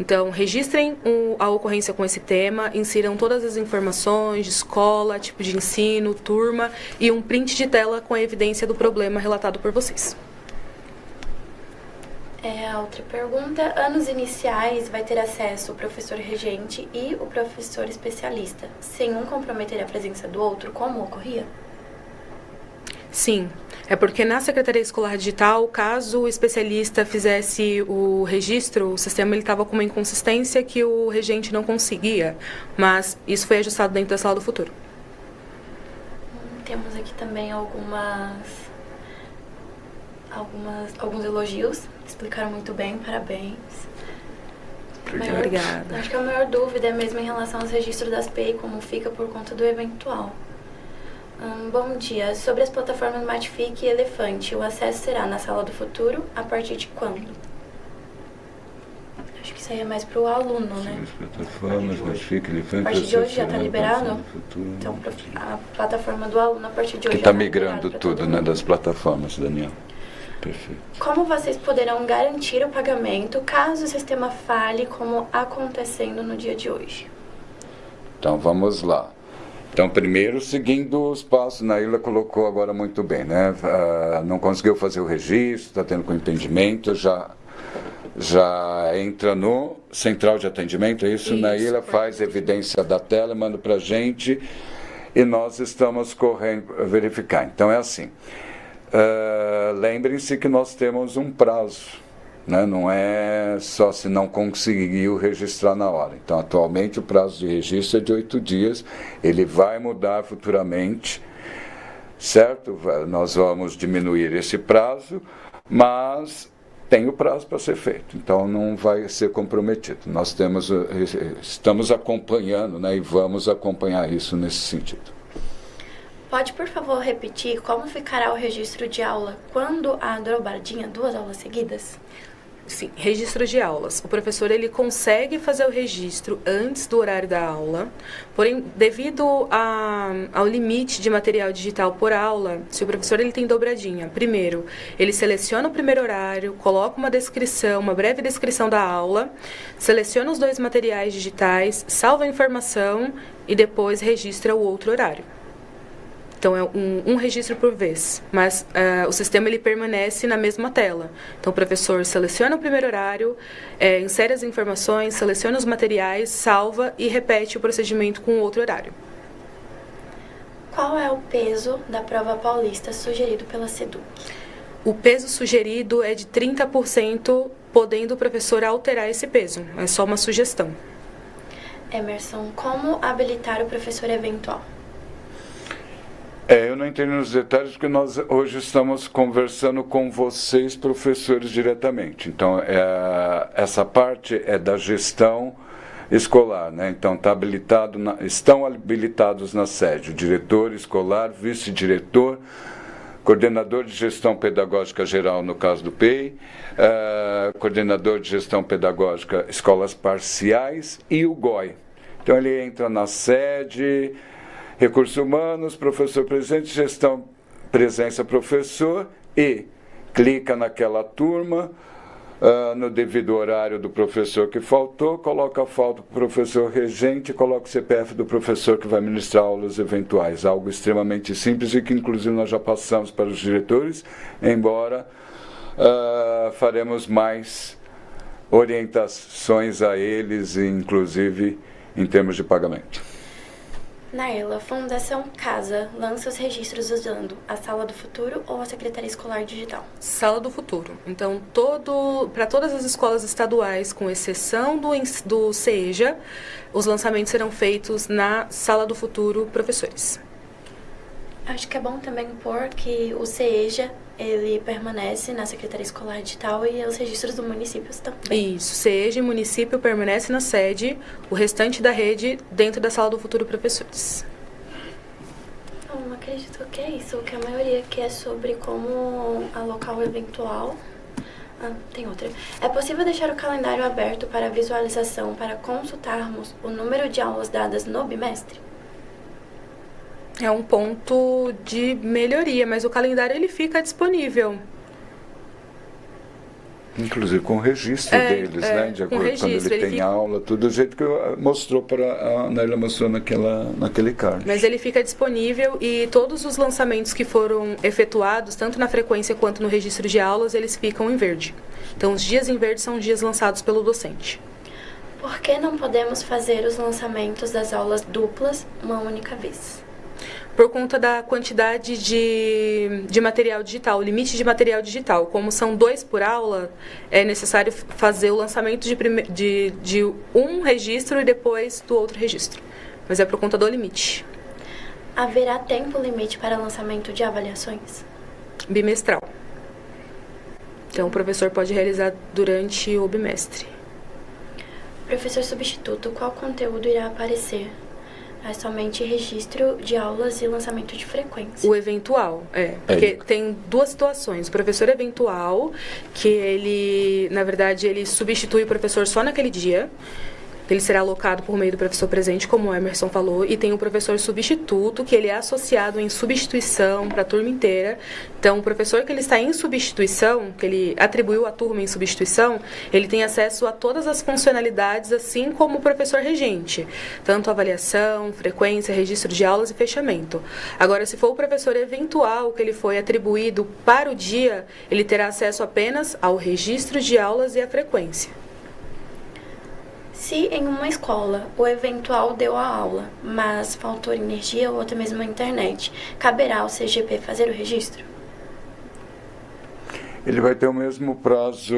Então, registrem a ocorrência com esse tema, insiram todas as informações de escola, tipo de ensino, turma e um print de tela com a evidência do problema relatado por vocês. A outra pergunta, anos iniciais vai ter acesso o professor regente e o professor especialista, sem um comprometer a presença do outro, como ocorria? Sim, é porque na Secretaria Escolar Digital, caso o especialista fizesse o registro, o sistema estava com uma inconsistência que o regente não conseguia, mas isso foi ajustado dentro da Sala do Futuro. Temos aqui também alguns elogios, explicaram muito bem, parabéns. Obrigada. Acho que a maior dúvida é mesmo em relação aos registros das PEI, como fica por conta do eventual. Bom dia, sobre as plataformas Matific e Elefante, o acesso será na Sala do Futuro a partir de quando? Acho que isso aí é mais para o aluno, né? As plataformas Matific, Elefante... A partir de hoje já está liberado? Então, a plataforma do aluno a partir de hoje que está migrando tudo, né, das plataformas, Daniel. Perfeito. Como vocês poderão garantir o pagamento caso o sistema falhe, como acontecendo no dia de hoje? Então, vamos lá. Então, primeiro, seguindo os passos, Naila colocou agora muito bem, né? Não conseguiu fazer o registro, está tendo com entendimento, já entra no central de atendimento, é isso? Naila faz evidência da tela, manda para a gente e nós estamos correndo para verificar. Então, é assim, lembrem-se que nós temos um prazo. Né? Não é só se não conseguiu registrar na hora. Então, atualmente, o prazo de registro é de 8 dias. Ele vai mudar futuramente, certo? Nós vamos diminuir esse prazo, mas tem o prazo para ser feito. Então, não vai ser comprometido. Nós estamos acompanhando, né? E vamos acompanhar isso nesse sentido. Pode, por favor, repetir como ficará o registro de aula quando a dobradinha, 2 aulas seguidas? Sim, registro de aulas. O professor ele consegue fazer o registro antes do horário da aula, porém, devido ao limite de material digital por aula, se o professor ele tem dobradinha, primeiro, ele seleciona o primeiro horário, coloca uma descrição, uma breve descrição da aula, seleciona os 2 materiais digitais, salva a informação e depois registra o outro horário. Então, é um registro por vez, mas o sistema ele permanece na mesma tela. Então, o professor seleciona o primeiro horário, insere as informações, seleciona os materiais, salva e repete o procedimento com outro horário. Qual é o peso da prova paulista sugerido pela SEDUC? O peso sugerido é de 30%, podendo o professor alterar esse peso. É só uma sugestão. Emerson, como habilitar o professor eventual? Eu não entendo nos detalhes porque nós hoje estamos conversando com vocês, professores, diretamente. Então, essa parte é da gestão escolar, né? Então, estão habilitados na sede o diretor escolar, vice-diretor, coordenador de gestão pedagógica geral, no caso do PEI, coordenador de gestão pedagógica escolas parciais e o GOI. Então, ele entra na sede... Recursos humanos, professor presente, gestão, presença professor e clica naquela turma, no devido horário do professor que faltou, coloca a falta para o professor regente e coloca o CPF do professor que vai ministrar aulas eventuais. Algo extremamente simples e que inclusive nós já passamos para os diretores, embora faremos mais orientações a eles, inclusive em termos de pagamento. Naila, Fundação Casa lança os registros usando a Sala do Futuro ou a Secretaria Escolar Digital? Sala do Futuro. Então, para todas as escolas estaduais, com exceção do CEJA, os lançamentos serão feitos na Sala do Futuro Professores. Acho que é bom também pôr que o CEJA, ele permanece na Secretaria Escolar Digital e os registros dos municípios também. Isso, CEJA e município permanece na sede, o restante da rede dentro da Sala do Futuro Professores. Não acredito que é isso, que a maioria aqui é sobre como alocar o eventual. Tem outra. É possível deixar o calendário aberto para visualização para consultarmos o número de aulas dadas no bimestre? É um ponto de melhoria, mas o calendário ele fica disponível. Inclusive com o registro deles, né? De acordo com quando ele tem aula, tudo do jeito que mostrou para a Naila mostrou naquele card. Mas ele fica disponível e todos os lançamentos que foram efetuados, tanto na frequência quanto no registro de aulas, eles ficam em verde. Então, os dias em verde são os dias lançados pelo docente. Por que não podemos fazer os lançamentos das aulas duplas uma única vez? Por conta da quantidade de material digital, o limite de material digital. Como são 2 por aula, é necessário fazer o lançamento de um registro e depois do outro registro. Mas é por conta do limite. Haverá tempo limite para lançamento de avaliações? Bimestral. Então, o professor pode realizar durante o bimestre. Professor substituto, qual conteúdo irá aparecer? É somente registro de aulas e lançamento de frequência. O eventual, porque tem 2 situações. O professor eventual, que ele, na verdade, ele substitui o professor só naquele dia. ele será alocado por meio do professor presente, como o Emerson falou, e tem o professor substituto, que ele é associado em substituição para a turma inteira. Então, o professor que ele está em substituição, que ele atribuiu a turma em substituição, ele tem acesso a todas as funcionalidades, assim como o professor regente, tanto avaliação, frequência, registro de aulas e fechamento. Agora, se for o professor eventual que ele foi atribuído para o dia, ele terá acesso apenas ao registro de aulas e à frequência. Se em uma escola o eventual deu a aula, mas faltou energia ou até mesmo a internet, caberá ao CGP fazer o registro? Ele vai ter o mesmo prazo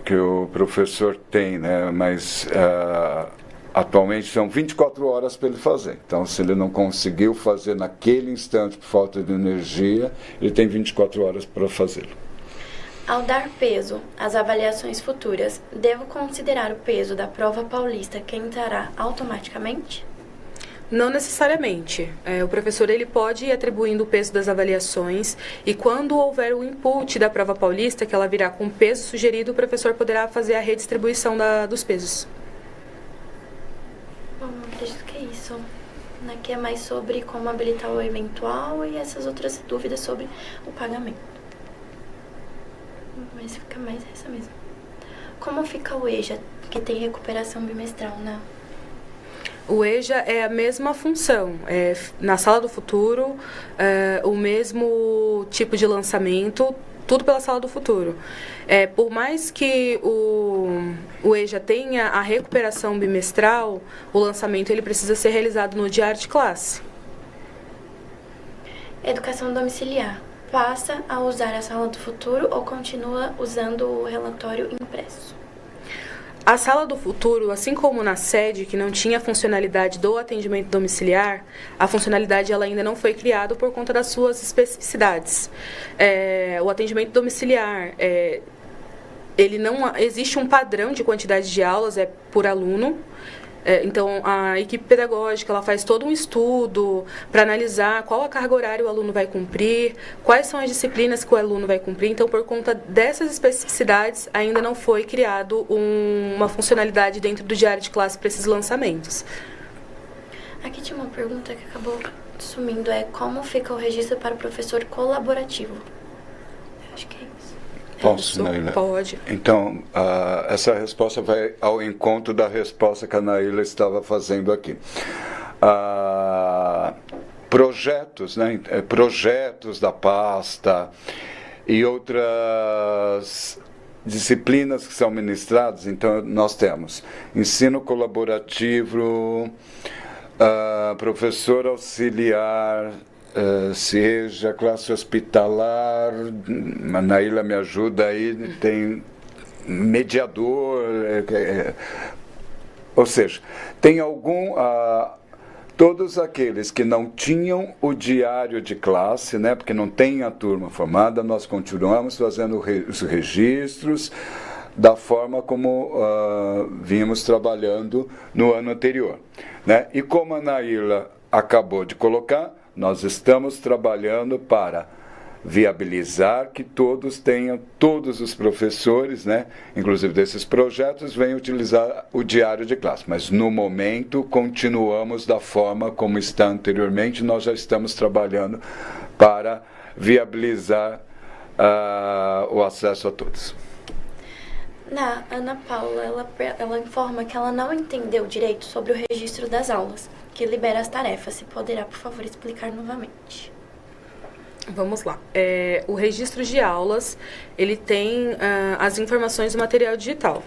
que o professor tem, né? Mas atualmente são 24 horas para ele fazer. Então, se ele não conseguiu fazer naquele instante por falta de energia, ele tem 24 horas para fazê-lo. Ao dar peso às avaliações futuras, devo considerar o peso da prova paulista que entrará automaticamente? Não necessariamente. O professor ele pode ir atribuindo o peso das avaliações e quando houver o input da prova paulista, que ela virá com peso sugerido, o professor poderá fazer a redistribuição dos pesos. Bom, acredito que é isso. Aqui é mais sobre como habilitar o eventual e essas outras dúvidas sobre o pagamento. Mas fica mais essa mesmo. Como fica o EJA, que tem recuperação bimestral, né? O EJA é a mesma função. Na Sala do Futuro, o mesmo tipo de lançamento, tudo pela Sala do Futuro. Por mais que o EJA tenha a recuperação bimestral, o lançamento ele precisa ser realizado no diário de classe. Educação domiciliar. Passa a usar a Sala do Futuro ou continua usando o relatório impresso? A Sala do Futuro, assim como na sede, que não tinha a funcionalidade do atendimento domiciliar, a funcionalidade ela ainda não foi criada por conta das suas especificidades. O atendimento domiciliar, ele não existe um padrão de quantidade de aulas, é por aluno. Então, a equipe pedagógica ela faz todo um estudo para analisar qual a carga horária o aluno vai cumprir, quais são as disciplinas que o aluno vai cumprir. Então, por conta dessas especificidades, ainda não foi criado uma funcionalidade dentro do diário de classe para esses lançamentos. Aqui tinha uma pergunta que acabou sumindo, como fica o registro para o professor colaborativo? Acho que é isso. Posso, Naila? Pode. Então, essa resposta vai ao encontro da resposta que a Naila estava fazendo aqui. Projetos, né? Projetos da pasta e outras disciplinas que são ministradas. Então, nós temos ensino colaborativo, professor auxiliar, seja classe hospitalar, a Naila me ajuda aí, tem mediador, ou seja, tem todos aqueles que não tinham o diário de classe, né, porque não tem a turma formada, nós continuamos fazendo os registros da forma como vínhamos trabalhando no ano anterior, né? E como a Naila acabou de colocar, nós estamos trabalhando para viabilizar que todos os professores, né, inclusive desses projetos, venham utilizar o diário de classe. Mas, no momento, continuamos da forma como está anteriormente, nós já estamos trabalhando para viabilizar o acesso a todos. Na Ana Paula, ela informa que ela não entendeu direito sobre o registro das aulas, que libera as tarefas. Se poderá, por favor, explicar novamente. Vamos lá. O registro de aulas, ele tem as informações do material digital.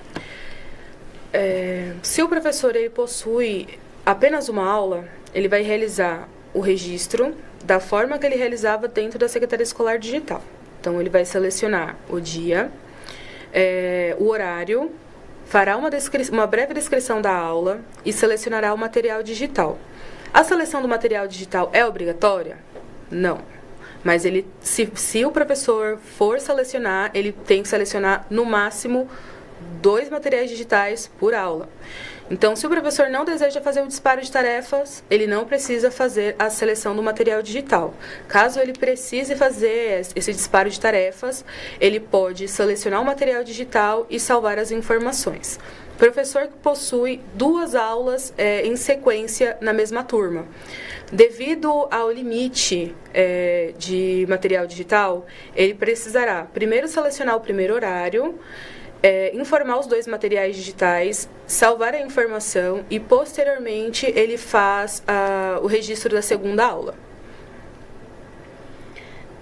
Se o professor ele possui apenas uma aula, ele vai realizar o registro da forma que ele realizava dentro da Secretaria Escolar Digital. Então, ele vai selecionar o dia, o horário, fará uma breve descrição da aula e selecionará o material digital. A seleção do material digital é obrigatória? Não. Mas se o professor for selecionar, ele tem que selecionar no máximo 2 materiais digitais por aula. Então, se o professor não deseja fazer o disparo de tarefas, ele não precisa fazer a seleção do material digital. Caso ele precise fazer esse disparo de tarefas, ele pode selecionar o material digital e salvar as informações. Professor que possui 2 aulas em sequência na mesma turma. Devido ao limite de material digital, ele precisará primeiro selecionar o primeiro horário, informar os 2 materiais digitais, salvar a informação e, posteriormente, ele faz o registro da segunda aula.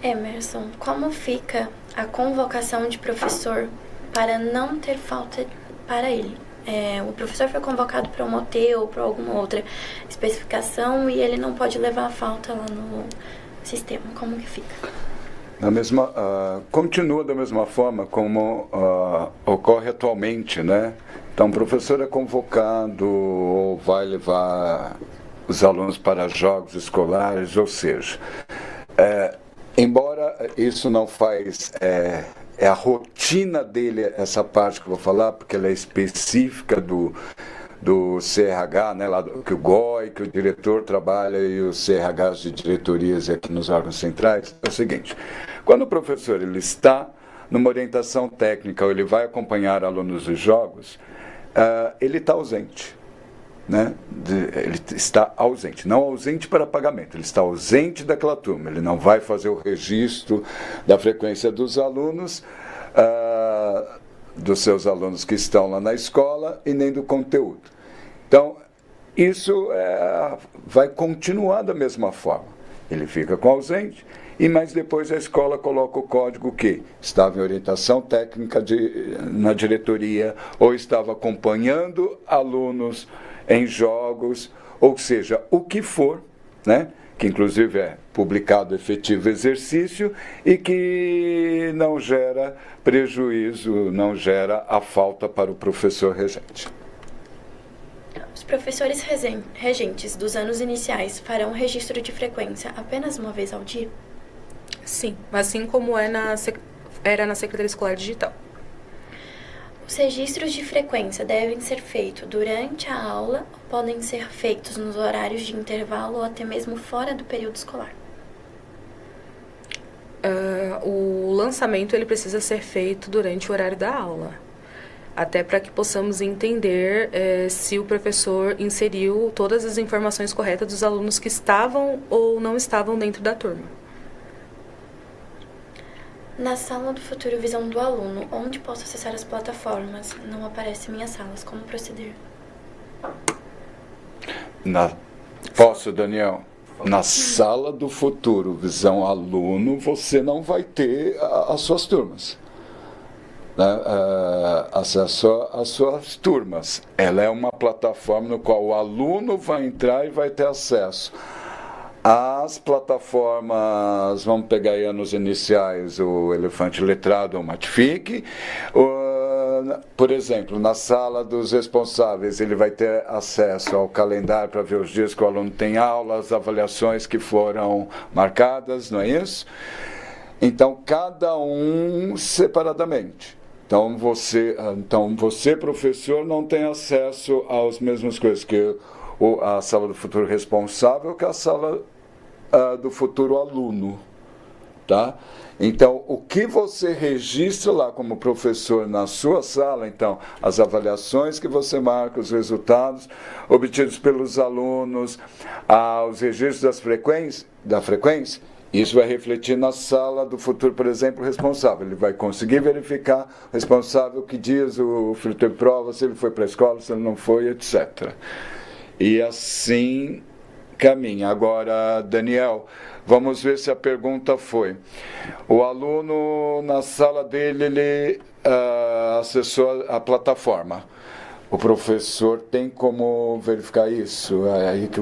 Emerson, como fica a convocação de professor para não ter falta para ele? O professor foi convocado para um motel ou para alguma outra especificação e ele não pode levar a falta lá no sistema. Como que fica? Continua da mesma forma como ocorre atualmente, né? Então, o professor é convocado ou vai levar os alunos para jogos escolares, ou seja, embora isso não faz... É a rotina dele, essa parte que eu vou falar, porque ela é específica do CRH, né, lá que o GOI, que o diretor trabalha e os CRHs de diretorias aqui nos órgãos centrais. É o seguinte, quando o professor ele está numa orientação técnica ou ele vai acompanhar alunos dos jogos, ele está ausente. Né? Ele está ausente, não ausente para pagamento, ele está ausente daquela turma, ele não vai fazer o registro da frequência dos alunos, dos seus alunos que estão lá na escola e nem do conteúdo. Então, isso vai continuar da mesma forma, ele fica com ausente, mas depois a escola coloca o código que estava em orientação técnica na diretoria ou estava acompanhando alunos em jogos, ou seja, o que for, né? Que inclusive é publicado efetivo exercício e que não gera prejuízo, não gera a falta para o professor regente. Os professores regentes dos anos iniciais farão registro de frequência apenas uma vez ao dia? Sim, assim como era na Secretaria Escolar Digital. Os registros de frequência devem ser feitos durante a aula ou podem ser feitos nos horários de intervalo ou até mesmo fora do período escolar? O lançamento ele precisa ser feito durante o horário da aula, até para que possamos entender se o professor inseriu todas as informações corretas dos alunos que estavam ou não estavam dentro da turma. Na sala do Futuro Visão do Aluno, onde posso acessar as plataformas? Não aparecem minhas salas. Como proceder? Posso, Daniel? Na sala do Futuro Visão Aluno, você não vai ter as suas turmas. Né? Acesso às suas turmas. Ela é uma plataforma no qual o aluno vai entrar e vai ter acesso as plataformas, vamos pegar aí anos iniciais, o Elefante Letrado ou Matifique. Por exemplo, na sala dos responsáveis, ele vai ter acesso ao calendário para ver os dias que o aluno tem aula, as avaliações que foram marcadas, não é isso? Então, cada um separadamente. Então, você professor, não tem acesso às mesmas coisas que a sala do futuro responsável que a sala do futuro aluno, tá? Então, o que você registra lá como professor na sua sala, então, as avaliações que você marca, os resultados obtidos pelos alunos, os registros da frequência, isso vai refletir na sala do futuro, por exemplo, responsável. Ele vai conseguir verificar o responsável, que dias o filho teve prova, se ele foi para a escola, se ele não foi, etc. E assim caminha. Agora, Daniel, vamos ver se a pergunta foi. O aluno, na sala dele, ele acessou a plataforma. O professor tem como verificar isso?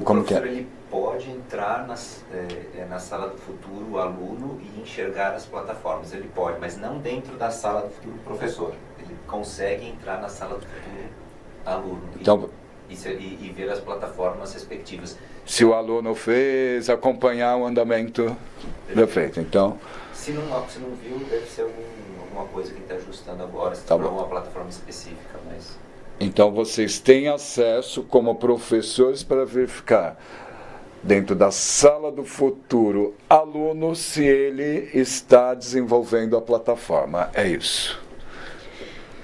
Como que é? Ele pode entrar na sala do futuro, o aluno, e enxergar as plataformas. Ele pode, mas não dentro da sala do futuro professor. Ele consegue entrar na sala do futuro aluno. Então, e ver as plataformas respectivas. Se o aluno fez, acompanhar o andamento perfeito. Então, se não viu, deve ser alguma coisa que está ajustando agora, se tá for bom. uma plataforma específica, mas Então, vocês têm acesso como professores para verificar dentro da sala do futuro aluno se ele está desenvolvendo a plataforma. É isso.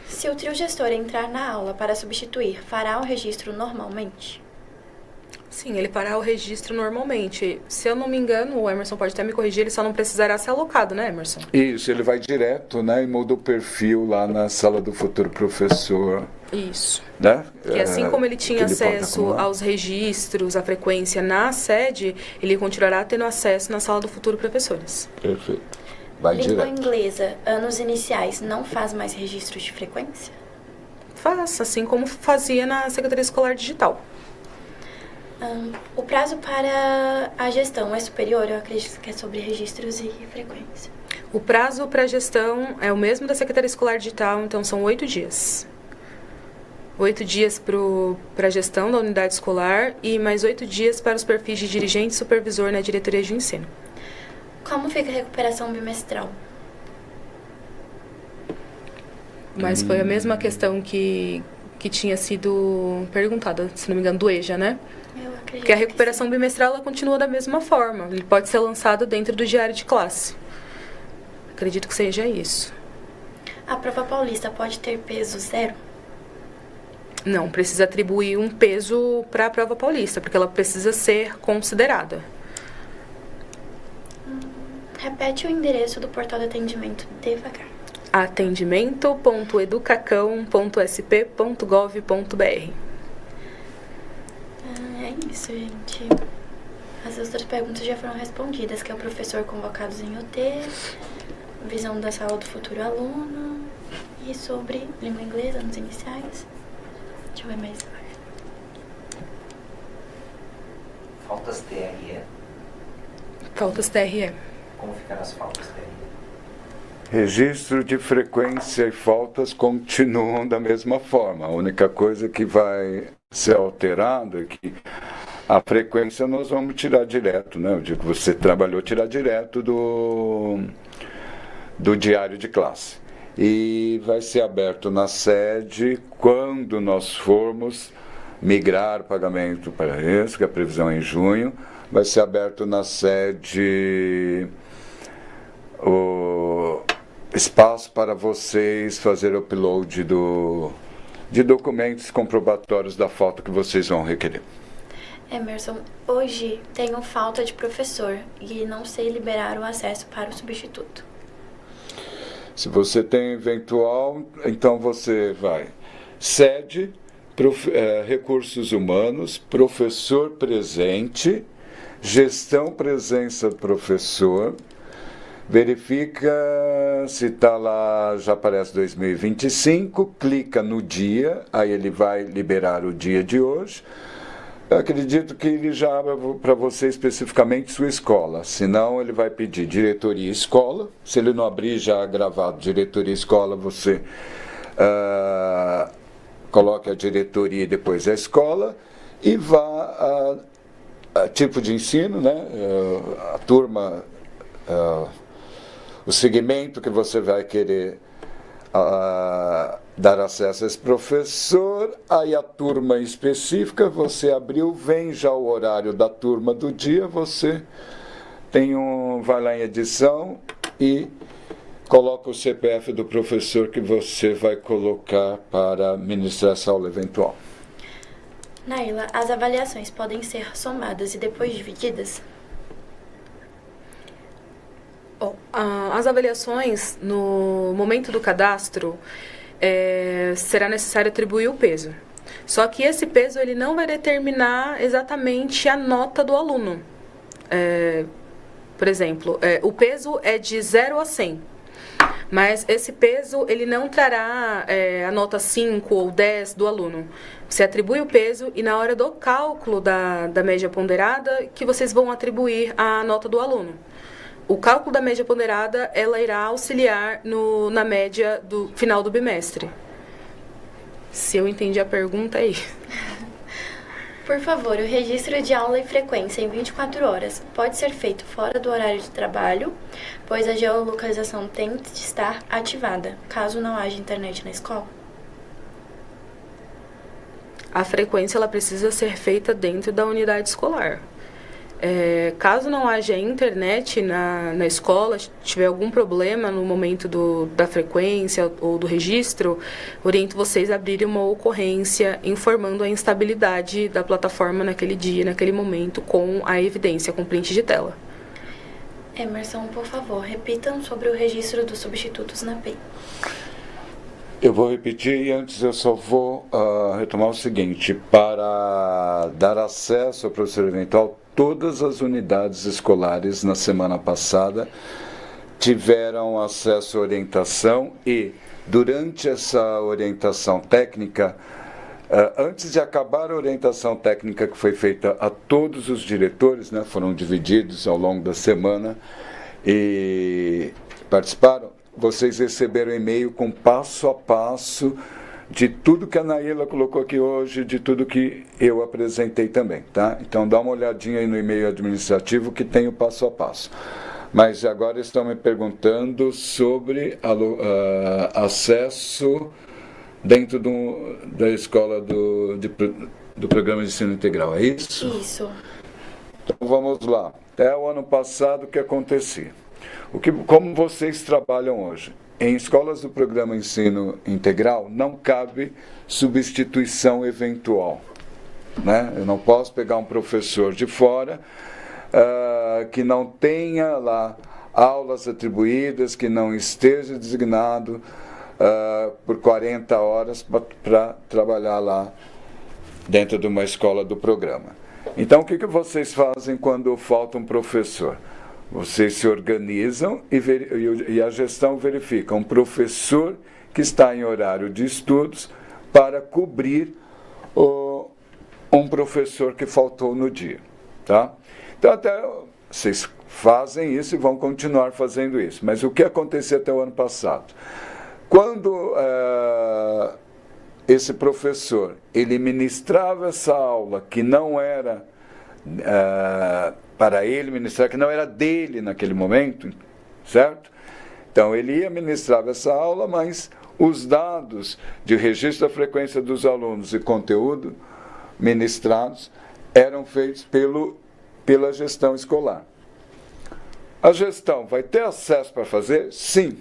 Se o trio gestor entrar na aula para substituir, fará o registro normalmente? Sim, ele fará o registro normalmente. Se eu não me engano, o Emerson pode até me corrigir, ele só não precisará ser alocado, né, Emerson? Isso, ele vai direto, né, e muda o perfil lá na sala do futuro professor. Isso. Né? E assim como ele tinha que ele pode acesso acumular. aos registros, à frequência na sede, ele continuará tendo acesso na sala do futuro professores. Perfeito. Vai Língua direto. inglesa, anos iniciais, não faz mais registros de frequência? Faça, assim como fazia na Secretaria Escolar Digital. O prazo para a gestão é superior? Eu acredito que é sobre registros e frequência. O prazo para a gestão é o mesmo da Secretaria Escolar Digital, então são 8 dias. 8 dias para a gestão da unidade escolar e mais 8 dias para os perfis de dirigente e supervisor na diretoria de ensino. Como fica a recuperação bimestral? Mas foi a mesma questão que tinha sido perguntada, se não me engano, do EJA, né? Eu acredito Porque a que recuperação bimestral ela continua da mesma forma. Ele pode ser lançado dentro do diário de classe. Acredito que seja isso. sim. A prova paulista pode ter peso zero? Não, precisa atribuir um peso para a prova paulista, porque ela precisa ser considerada. Repete o endereço do portal de atendimento devagar. atendimento.educacão.sp.gov.br. É isso, gente. As outras perguntas já foram respondidas, que é o professor convocados em OT, visão da sala do futuro aluno e sobre língua inglesa nos iniciais. Deixa eu ver mais. Faltas TRE. Faltas TRE. Como ficaram as faltas TRE? Registro de frequência e faltas continuam da mesma forma. A única coisa que vai ser alterada é que a frequência nós vamos tirar direto, né? O dia que você trabalhou, tirar direto do diário de classe. E vai ser aberto na sede quando nós formos migrar o pagamento para isso, que a previsão é em junho. Vai ser aberto na sede o espaço para vocês fazer upload de documentos comprobatórios da falta que vocês vão requerer. Emerson, hoje tenho falta de professor e não sei liberar o acesso para o substituto. Se você tem eventual, então você vai sede, recursos humanos, professor presente, gestão presença do professor, verifica se está lá, já aparece 2025, clica no dia, aí ele vai liberar o dia de hoje. Eu acredito que ele já abra para você especificamente sua escola, senão ele vai pedir diretoria escola. Se ele não abrir já gravado diretoria escola, você coloque a diretoria e depois a escola e vá a tipo de ensino, né? A turma, o segmento que você vai querer dar acesso a esse professor, aí a turma específica, você abriu, vem já o horário da turma do dia, você vai lá em edição e coloca o CPF do professor que você vai colocar para ministrar essa aula eventual. Naila, as avaliações podem ser somadas e depois divididas? As avaliações, no momento do cadastro, será necessário atribuir o peso. Só que esse peso ele não vai determinar exatamente a nota do aluno. Por exemplo, o peso é de 0 a 100. Mas esse peso ele não trará a nota 5 ou 10 do aluno. Você atribui o peso e na hora do cálculo da média ponderada que vocês vão atribuir a nota do aluno. O cálculo da média ponderada, ela irá auxiliar na média do final do bimestre. Se eu entendi a pergunta aí. Por favor, o registro de aula e frequência em 24 horas pode ser feito fora do horário de trabalho, pois a geolocalização tem de estar ativada, caso não haja internet na escola? a frequência ela precisa ser feita dentro da unidade escolar. Caso não haja internet na escola, tiver algum problema no momento da frequência ou do registro, oriento vocês a abrirem uma ocorrência informando a instabilidade da plataforma naquele dia, naquele momento, com a evidência, com print de tela. Emerson, por favor, repitam sobre o registro dos substitutos na PEI. Eu vou repetir e antes eu só vou retomar o seguinte: para dar acesso ao professor eventual, todas as unidades escolares na semana passada tiveram acesso à orientação e, durante essa orientação técnica, antes de acabar a orientação técnica que foi feita a todos os diretores, né, foram divididos ao longo da semana e participaram, vocês receberam e-mail com passo a passo de tudo que a Naila colocou aqui hoje, de tudo que eu apresentei também, tá? Então dá uma olhadinha aí no e-mail administrativo que tem o passo a passo. Mas agora estão me perguntando sobre acesso dentro da escola do programa de ensino integral, é isso? Isso. Então vamos lá. Até o ano passado o que acontecia? Como vocês trabalham hoje? Em escolas do programa Ensino Integral, não cabe substituição eventual, né? Eu não posso pegar um professor de fora que não tenha lá aulas atribuídas, que não esteja designado por 40 horas para trabalhar lá dentro de uma escola do programa. Então, o que vocês fazem quando falta um professor? Vocês se organizam e a gestão verifica um professor que está em horário de estudos para cobrir um professor que faltou no dia. Tá? Então, até vocês fazem isso e vão continuar fazendo isso. Mas o que aconteceu até o ano passado? Quando esse professor ele ministrava essa aula que não era para ele ministrar, que não era dele naquele momento, certo? Então, ele ia ministrar essa aula, mas os dados de registro da frequência dos alunos e conteúdo ministrados eram feitos pela gestão escolar. A gestão vai ter acesso para fazer? Sim.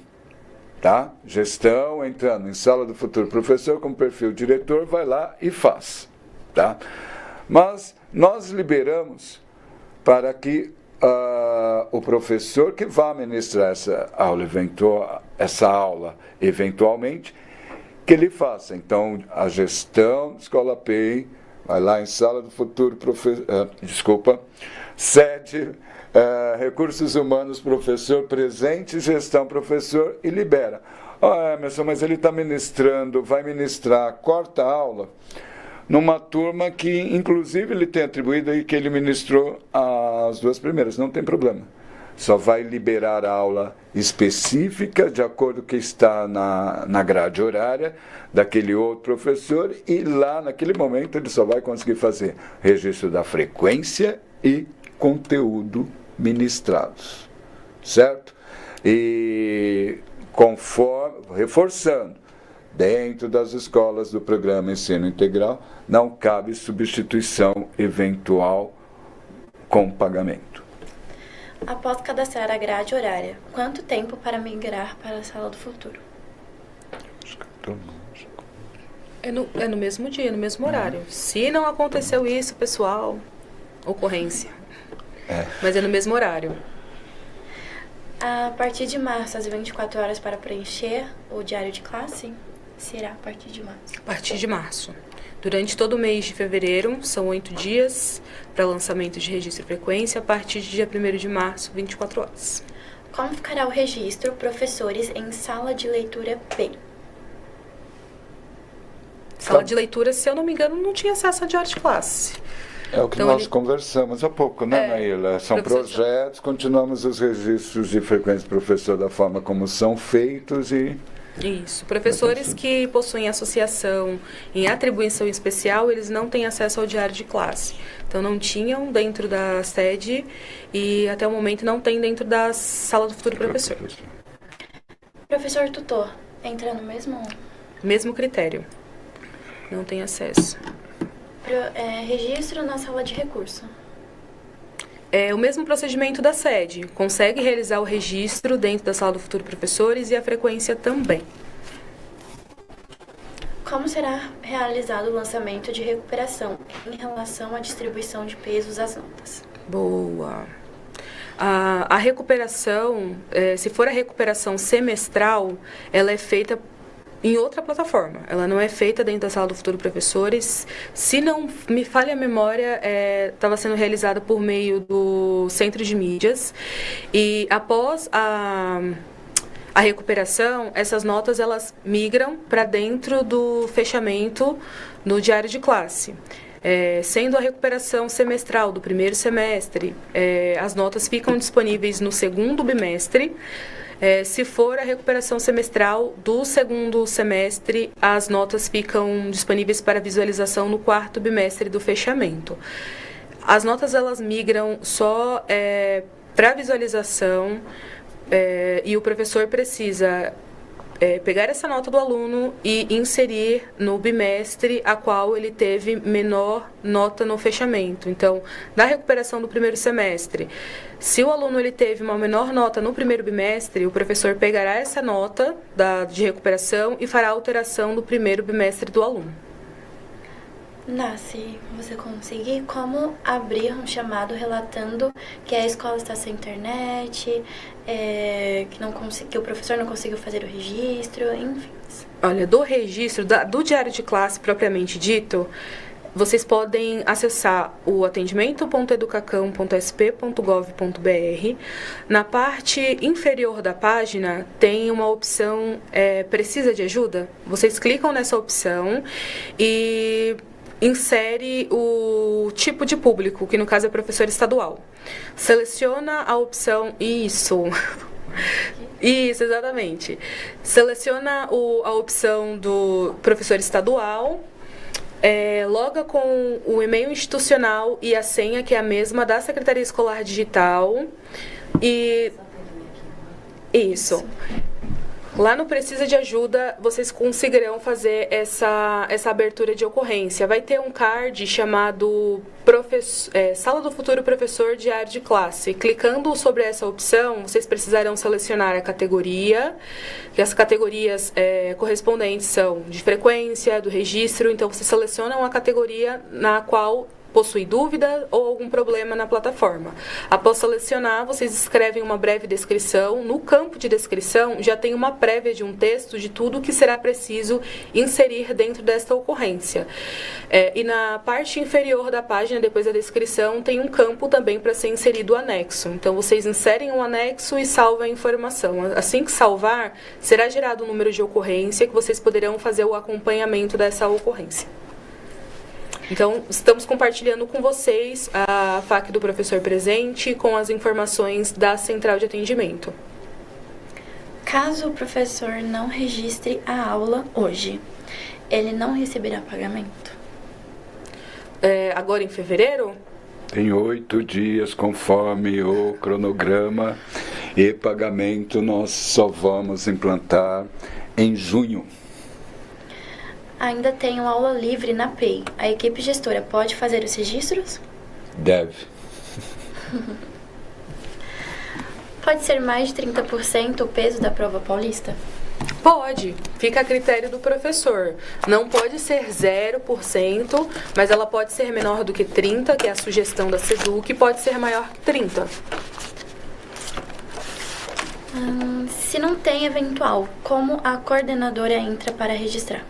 Tá? Gestão, entrando em sala do futuro professor, como perfil diretor, vai lá e faz. Tá? Mas nós liberamos para que o professor que vá ministrar essa aula eventualmente, que ele faça. Então, a gestão Escola PEI vai lá em sala do futuro professor, sede, recursos humanos professor, presente, gestão professor e libera. Emerson, mas ele está ministrando, vai ministrar, corta a aula numa turma que, inclusive, ele tem atribuído aí que ele ministrou as 2 primeiras, não tem problema. Só vai liberar a aula específica, de acordo com o que está na grade horária daquele outro professor, e lá, naquele momento, ele só vai conseguir fazer registro da frequência e conteúdo ministrados. Certo? E, reforçando, dentro das escolas do programa Ensino Integral, não cabe substituição eventual com pagamento. Após cadastrar a grade horária, quanto tempo para migrar para a sala do futuro? É no mesmo dia, no mesmo horário. Se não aconteceu isso, pessoal, ocorrência. Mas é no mesmo horário. A partir de março, às 24 horas para preencher o diário de classe? Será a partir de março? A partir de março. Durante todo o mês de fevereiro, são 8 dias para lançamento de registro e frequência, a partir de dia 1º de março, 24 horas. Como ficará o registro professores em sala de leitura P? Sala de leitura, se eu não me engano, não tinha acesso a diário de classe. É o que então, nós conversamos há pouco, né, Naila? São projetos, continuamos os registros de frequência do professor da forma como são feitos e... Isso. Professores que possuem associação em atribuição especial, eles não têm acesso ao diário de classe. Então, não tinham dentro da sede e, até o momento, não tem dentro da sala do futuro professor. Professor tutor, entra no mesmo... Mesmo critério. Não tem acesso. Registro na sala de recurso. É o mesmo procedimento da sede. Consegue realizar o registro dentro da sala do futuro professores e a frequência também. Como será realizado o lançamento de recuperação em relação à distribuição de pesos às notas? Boa. A recuperação, se for a recuperação semestral, ela é feita em outra plataforma. Ela não é feita dentro da sala do futuro professores. Se não me falha a memória, estava sendo realizada por meio do centro de mídias. E após a recuperação, essas notas elas migram para dentro do fechamento no diário de classe. Sendo a recuperação semestral do primeiro semestre, as notas ficam disponíveis no segundo bimestre. Se for a recuperação semestral do segundo semestre, as notas ficam disponíveis para visualização no quarto bimestre do fechamento. As notas elas migram só para visualização e o professor precisa pegar essa nota do aluno e inserir no bimestre a qual ele teve menor nota no fechamento. Então, da recuperação do primeiro semestre, se o aluno ele teve uma menor nota no primeiro bimestre, o professor pegará essa nota de recuperação e fará a alteração do primeiro bimestre do aluno. Se você conseguir, como abrir um chamado relatando que a escola está sem internet, que o professor não conseguiu fazer o registro, enfim. Olha, do registro, do diário de classe propriamente dito, vocês podem acessar o atendimento.educacam.sp.gov.br. Na parte inferior da página tem uma opção Precisa de ajuda? Vocês clicam nessa opção e insere o tipo de público, que no caso é professor estadual. Seleciona a opção... Isso, exatamente. Seleciona a opção do professor estadual, loga com o e-mail institucional e a senha, que é a mesma da Secretaria Escolar Digital. E... Isso. Lá no Precisa de Ajuda, vocês conseguirão fazer essa abertura de ocorrência. Vai ter um card chamado Sala do Futuro Professor Diário de Classe. Clicando sobre essa opção, vocês precisarão selecionar a categoria, que as categorias correspondentes são de frequência, do registro. Então, vocês selecionam a categoria na qual possui dúvida ou algum problema na plataforma. Após selecionar, vocês escrevem uma breve descrição. No campo de descrição, já tem uma prévia de um texto de tudo que será preciso inserir dentro desta ocorrência. E na parte inferior da página, depois da descrição, tem um campo também para ser inserido o anexo. Então, vocês inserem um anexo e salvam a informação. Assim que salvar, será gerado um número de ocorrência que vocês poderão fazer o acompanhamento dessa ocorrência. Então, estamos compartilhando com vocês a FAQ do professor presente com as informações da central de atendimento. Caso o professor não registre a aula hoje, ele não receberá pagamento? Agora em fevereiro? Tem 8 dias conforme o cronograma e pagamento nós só vamos implantar em junho. Ainda tenho aula livre na PEI. A equipe gestora pode fazer os registros? Deve. Pode ser mais de 30% o peso da prova paulista? Pode. Fica a critério do professor. Não pode ser 0%, mas ela pode ser menor do que 30%, que é a sugestão da SEDUC, e pode ser maior que 30%. Se não tem eventual, como a coordenadora entra para registrar?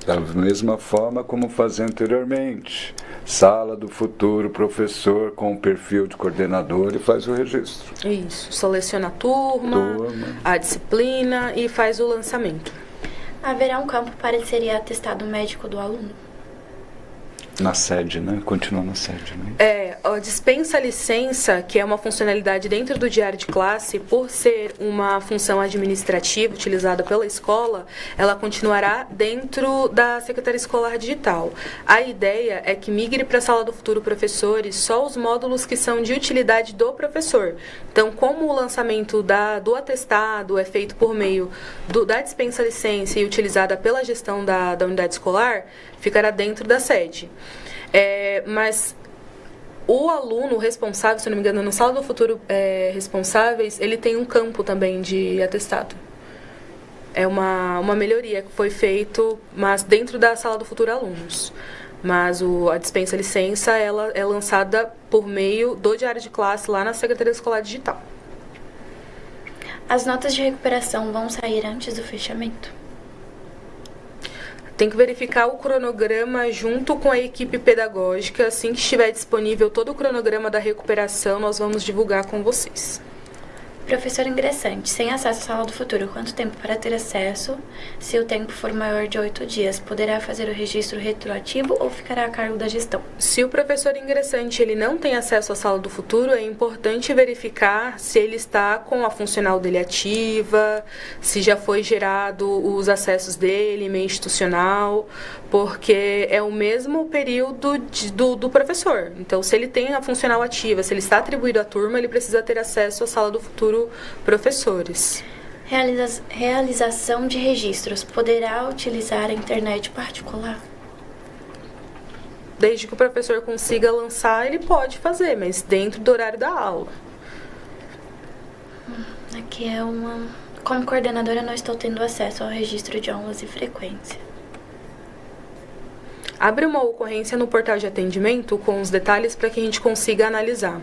Da mesma forma como fazia anteriormente. Sala do futuro professor com o perfil de coordenador e faz o registro. Isso. Seleciona a turma, a disciplina e faz o lançamento. Haverá um campo para inserir atestado médico do aluno? Na sede, né? Continua na sede, né? A dispensa licença, que é uma funcionalidade dentro do diário de classe, por ser uma função administrativa utilizada pela escola, ela continuará dentro da Secretaria Escolar Digital. A ideia é que migre para a Sala do Futuro Professores só os módulos que são de utilidade do professor. Então, como o lançamento do atestado é feito por meio da dispensa licença e utilizada pela gestão da unidade escolar, ficará dentro da sede. Mas o aluno responsável, se não me engano, na Sala do Futuro Responsáveis, ele tem um campo também de atestado. É uma melhoria que foi feito, mas dentro da Sala do Futuro Alunos. Mas a dispensa licença, ela é lançada por meio do diário de classe lá na Secretaria Escolar Digital. As notas de recuperação vão sair antes do fechamento? Tem que verificar o cronograma junto com a equipe pedagógica. Assim que estiver disponível todo o cronograma da recuperação, nós vamos divulgar com vocês. Professor ingressante, sem acesso à Sala do Futuro, quanto tempo para ter acesso? Se o tempo for maior de 8 dias, poderá fazer o registro retroativo ou ficará a cargo da gestão? Se o professor ingressante ele não tem acesso à Sala do Futuro, é importante verificar se ele está com a funcional dele ativa, se já foi gerado os acessos dele, e-mail institucional, porque é o mesmo período do professor. Então, se ele tem a funcional ativa, se ele está atribuído à turma, ele precisa ter acesso à Sala do Futuro Professores. Realização de registros. Poderá utilizar a internet particular? Desde que o professor consiga lançar, ele pode fazer, mas dentro do horário da aula. Aqui é uma... Como coordenadora, não estou tendo acesso ao registro de aulas e frequência. Abre uma ocorrência no portal de atendimento com os detalhes para que a gente consiga analisar.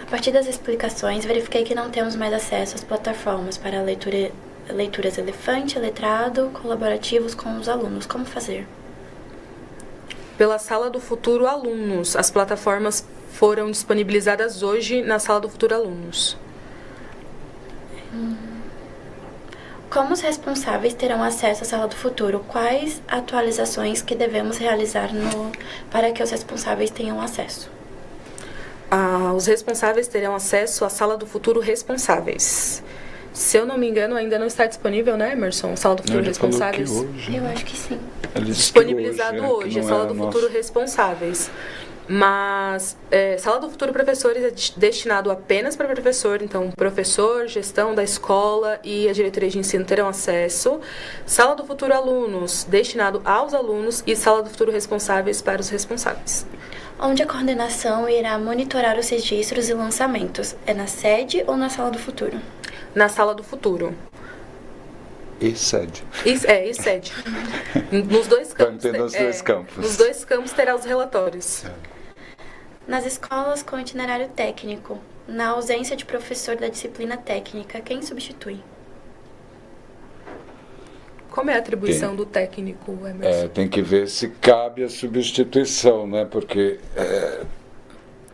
A partir das explicações, verifiquei que não temos mais acesso às plataformas para leituras elefante, letrado, colaborativos com os alunos. Como fazer? Pela Sala do Futuro Alunos. As plataformas foram disponibilizadas hoje na Sala do Futuro Alunos. Como os responsáveis terão acesso à Sala do Futuro? Quais atualizações que devemos realizar para que os responsáveis tenham acesso? Os responsáveis terão acesso à Sala do Futuro Responsáveis. Se eu não me engano, ainda não está disponível, né, Emerson? Sala do Futuro Responsáveis? Eu acho que sim. Disponibilizado hoje, a Sala do Futuro Responsáveis. Mas Sala do Futuro Professores é destinado apenas para professor, então professor, gestão da escola e a diretoria de ensino terão acesso. Sala do Futuro Alunos, destinado aos alunos, e Sala do Futuro Responsáveis para os responsáveis. Onde a coordenação irá monitorar os registros e lançamentos? É na sede ou na Sala do Futuro? Na Sala do Futuro. E sede. E sede. Nos dois campos. Nos dois campos. Nos dois campos terá os relatórios. Nas escolas com itinerário técnico, na ausência de professor da disciplina técnica, quem substitui? Como é a atribuição do técnico, Emerson? Tem que ver se cabe a substituição, né? Porque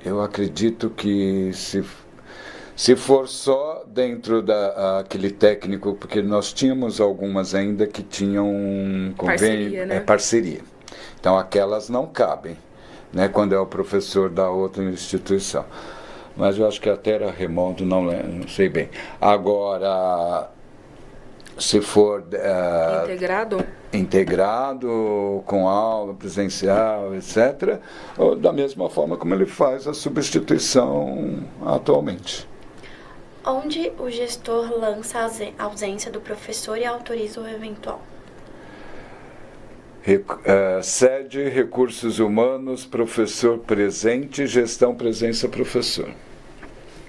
eu acredito que se for só dentro daquele técnico, porque nós tínhamos algumas ainda que tinham parceria, né? Parceria. Então aquelas não cabem, né? Quando é o professor da outra instituição. Mas eu acho que até era remoto, não sei bem. Agora, se for integrado com aula presencial, etc., ou da mesma forma como ele faz a substituição atualmente. Onde o gestor lança a ausência do professor e autoriza o eventual? Sede, recursos humanos, professor presente, gestão, presença, professor.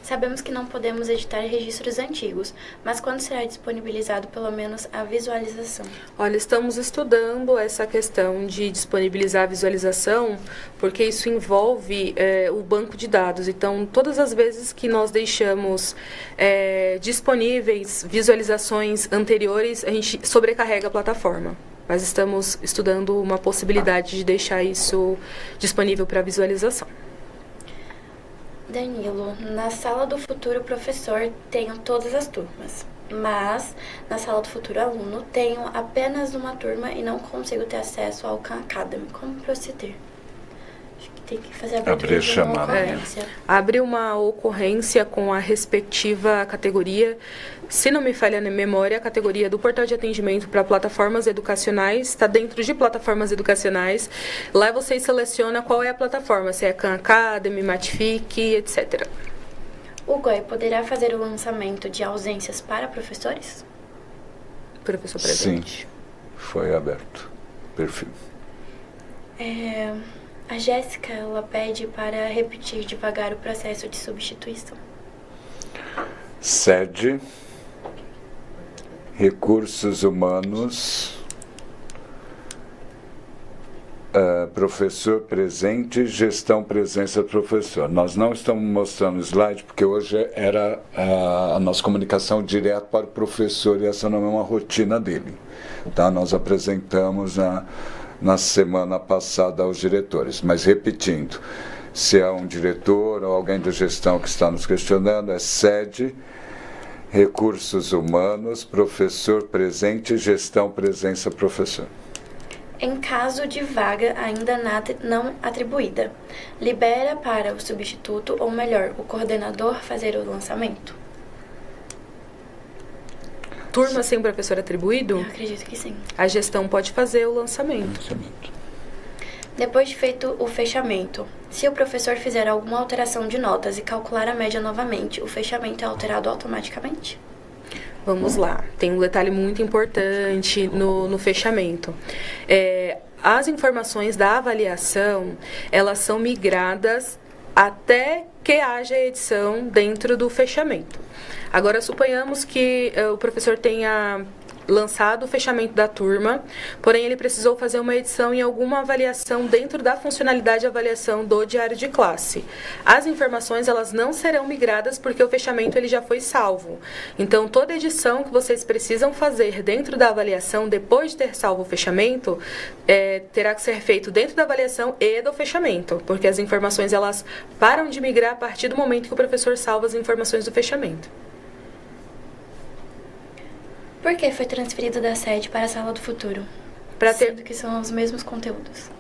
Sabemos que não podemos editar registros antigos, mas quando será disponibilizado pelo menos a visualização? Olha, estamos estudando essa questão de disponibilizar a visualização, porque isso envolve o banco de dados. Então, todas as vezes que nós deixamos disponíveis visualizações anteriores, a gente sobrecarrega a plataforma. Mas estamos estudando uma possibilidade de deixar isso disponível para visualização. Danilo, na Sala do Futuro Professor tenho todas as turmas, mas na Sala do Futuro Aluno tenho apenas uma turma e não consigo ter acesso ao Khan Academy. Como proceder? Tem que fazer a Abrir abertura de uma chamada. ocorrência. Abre uma ocorrência com a respectiva categoria. Se não me falha na memória, a categoria do portal de atendimento para plataformas educacionais está dentro de plataformas educacionais. Lá vocês selecionam qual é a plataforma, se é Khan Academy, Matfic, etc. O GOI poderá fazer o lançamento de ausências para professores? Professor presente. Sim, foi aberto. Perfil. A Jéssica, ela pede para repetir devagar o processo de substituição. Sede, recursos humanos, professor presente, gestão presença do professor. Nós não estamos mostrando slide porque hoje era a nossa comunicação direta para o professor e essa não é uma rotina dele. Tá? Nós apresentamos na semana passada aos diretores, mas repetindo, se é um diretor ou alguém da gestão que está nos questionando, é sede, recursos humanos, professor presente, gestão presença professor. Em caso de vaga ainda não atribuída, libera para o substituto, ou melhor, o coordenador fazer o lançamento? Turma sem professor atribuído, Eu acredito que sim. a gestão pode fazer o lançamento. Depois de feito o fechamento, se o professor fizer alguma alteração de notas e calcular a média novamente, o fechamento é alterado automaticamente? Vamos lá, tem um detalhe muito importante no fechamento. As informações da avaliação, elas são migradas até que haja edição dentro do fechamento. Agora, suponhamos que o professor tenha lançado o fechamento da turma, porém ele precisou fazer uma edição em alguma avaliação dentro da funcionalidade de avaliação do diário de classe. As informações elas não serão migradas porque o fechamento ele já foi salvo. Então toda edição que vocês precisam fazer dentro da avaliação depois de ter salvo o fechamento terá que ser feito dentro da avaliação e do fechamento, porque as informações elas param de migrar a partir do momento que o professor salva as informações do fechamento. Por que foi transferido da sede para a sala do futuro? Sendo que são os mesmos conteúdos.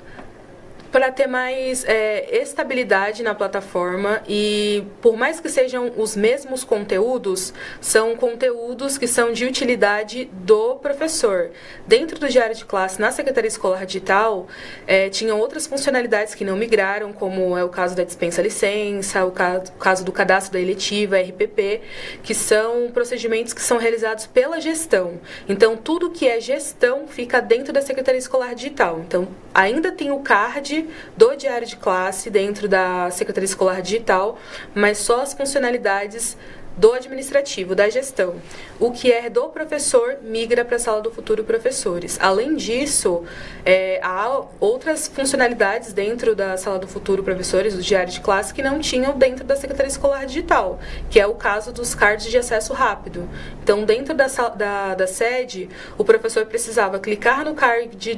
Para ter mais estabilidade na plataforma e por mais que sejam os mesmos conteúdos, são conteúdos que são de utilidade do professor. Dentro do diário de classe, na Secretaria Escolar Digital, tinham outras funcionalidades que não migraram, como é o caso da dispensa-licença, o caso do cadastro da eletiva, RPP, que são procedimentos que são realizados pela gestão. Então, tudo que é gestão fica dentro da Secretaria Escolar Digital. Então, ainda tem o card do diário de classe dentro da Secretaria Escolar Digital, mas só as funcionalidades do administrativo, da gestão. O que é do professor migra para a Sala do Futuro Professores. Além disso, há outras funcionalidades dentro da Sala do Futuro Professores, do diário de classe, que não tinham dentro da Secretaria Escolar Digital, que é o caso dos cards de acesso rápido. Então, dentro da sede, o professor precisava clicar no card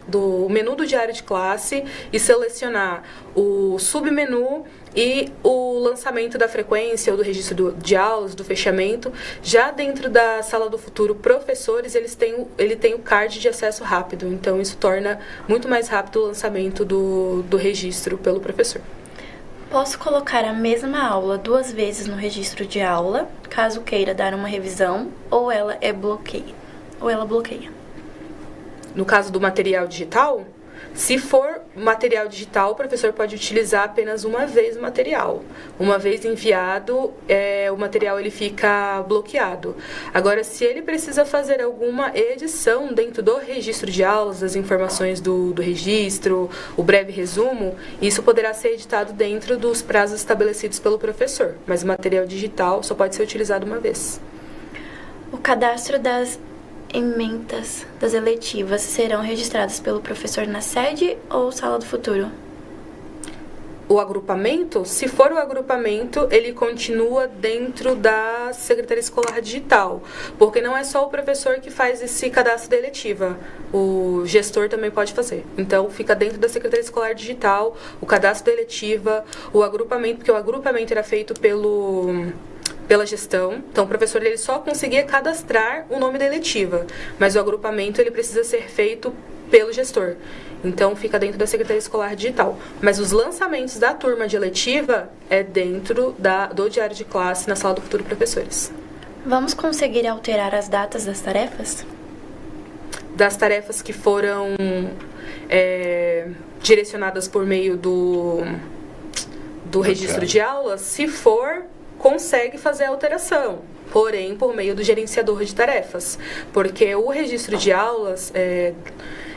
do menu do diário de classe e selecionar o submenu e o lançamento da frequência ou do registro de aulas, do fechamento. Já dentro da Sala do Futuro Professores, ele tem o card de acesso rápido. Então, isso torna muito mais rápido o lançamento do registro pelo professor. Posso colocar a mesma aula 2 vezes no registro de aula, caso queira dar uma revisão, ou ela bloqueia? No caso do material digital, se for material digital, o professor pode utilizar apenas uma vez o material. Uma vez enviado, o material ele fica bloqueado. Agora, se ele precisa fazer alguma edição dentro do registro de aulas, das informações do registro, o breve resumo, isso poderá ser editado dentro dos prazos estabelecidos pelo professor. Mas o material digital só pode ser utilizado uma vez. O cadastro das emendas das eletivas serão registradas pelo professor na sede ou Sala do Futuro? O agrupamento, se for o agrupamento, ele continua dentro da Secretaria Escolar Digital, porque não é só o professor que faz esse cadastro da eletiva, o gestor também pode fazer. Então, fica dentro da Secretaria Escolar Digital, o cadastro da eletiva, o agrupamento, porque o agrupamento era feito pela gestão. Então, o professor ele só conseguia cadastrar o nome da eletiva, mas o agrupamento ele precisa ser feito pelo gestor. Então, fica dentro da Secretaria Escolar Digital. Mas os lançamentos da turma de eletiva é dentro do diário de classe, na Sala do Futuro Professores. Vamos conseguir alterar as datas das tarefas? Das tarefas que foram direcionadas por meio do registro de aulas, se for, consegue fazer a alteração. Porém, por meio do gerenciador de tarefas. Porque o registro de aulas,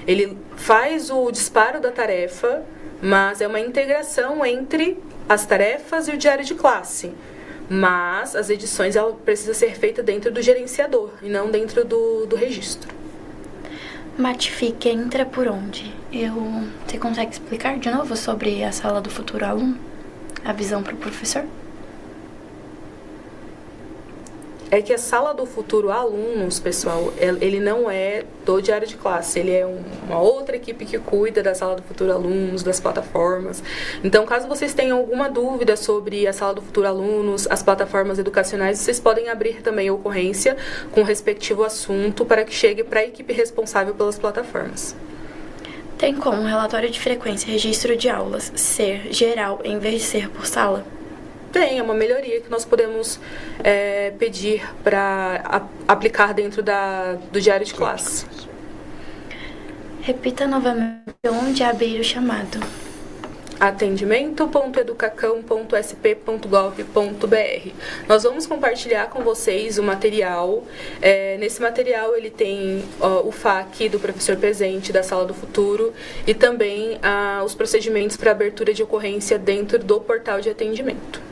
ele faz o disparo da tarefa, mas é uma integração entre as tarefas e o diário de classe. Mas as edições, ela precisa ser feita dentro do gerenciador e não dentro do registro. Matfic entra por onde? Você consegue explicar de novo sobre a Sala do Futuro Aluno? A visão para o professor? É que a Sala do Futuro Alunos, pessoal, ele não é do diário de classe, ele é uma outra equipe que cuida da Sala do Futuro Alunos, das plataformas. Então, caso vocês tenham alguma dúvida sobre a Sala do Futuro Alunos, as plataformas educacionais, vocês podem abrir também a ocorrência com o respectivo assunto para que chegue para a equipe responsável pelas plataformas. Tem como o relatório de frequência e registro de aulas ser geral em vez de ser por sala? Tem, é uma melhoria que nós podemos pedir para aplicar dentro do diário de classe. Repita novamente onde abrir o chamado. atendimento.educacam.sp.gov.br. Nós vamos compartilhar com vocês o material. Nesse material ele tem o FAQ do professor presente da Sala do Futuro e também os procedimentos para abertura de ocorrência dentro do portal de atendimento.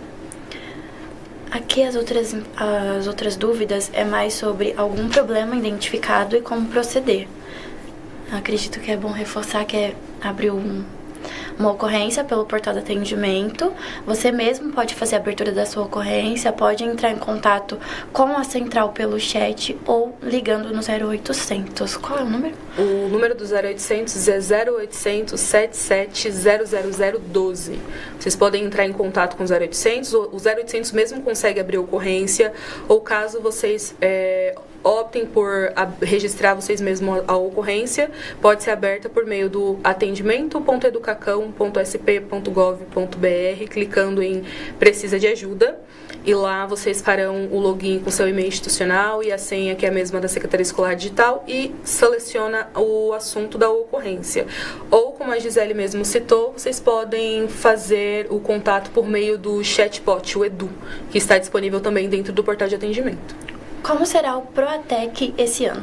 Aqui as outras dúvidas é mais sobre algum problema identificado e como proceder. Acredito que é bom reforçar que é abrir uma ocorrência pelo portal de atendimento. Você mesmo pode fazer a abertura da sua ocorrência, pode entrar em contato com a central pelo chat ou ligando no 0800. Qual é o número? O número do 0800 é 0800 77 00012. Vocês podem entrar em contato com o 0800, o 0800 mesmo consegue abrir a ocorrência, ou caso vocês optem por registrar vocês mesmos a ocorrência, pode ser aberta por meio do atendimento.educacam.sp.gov.br, clicando em Precisa de Ajuda, e lá vocês farão o login com seu e-mail institucional e a senha, que é a mesma da Secretaria Escolar Digital, e seleciona o assunto da ocorrência. Ou, como a Gisele mesmo citou, vocês podem fazer o contato por meio do chatbot, o Edu, que está disponível também dentro do portal de atendimento. Como será o Proatec esse ano?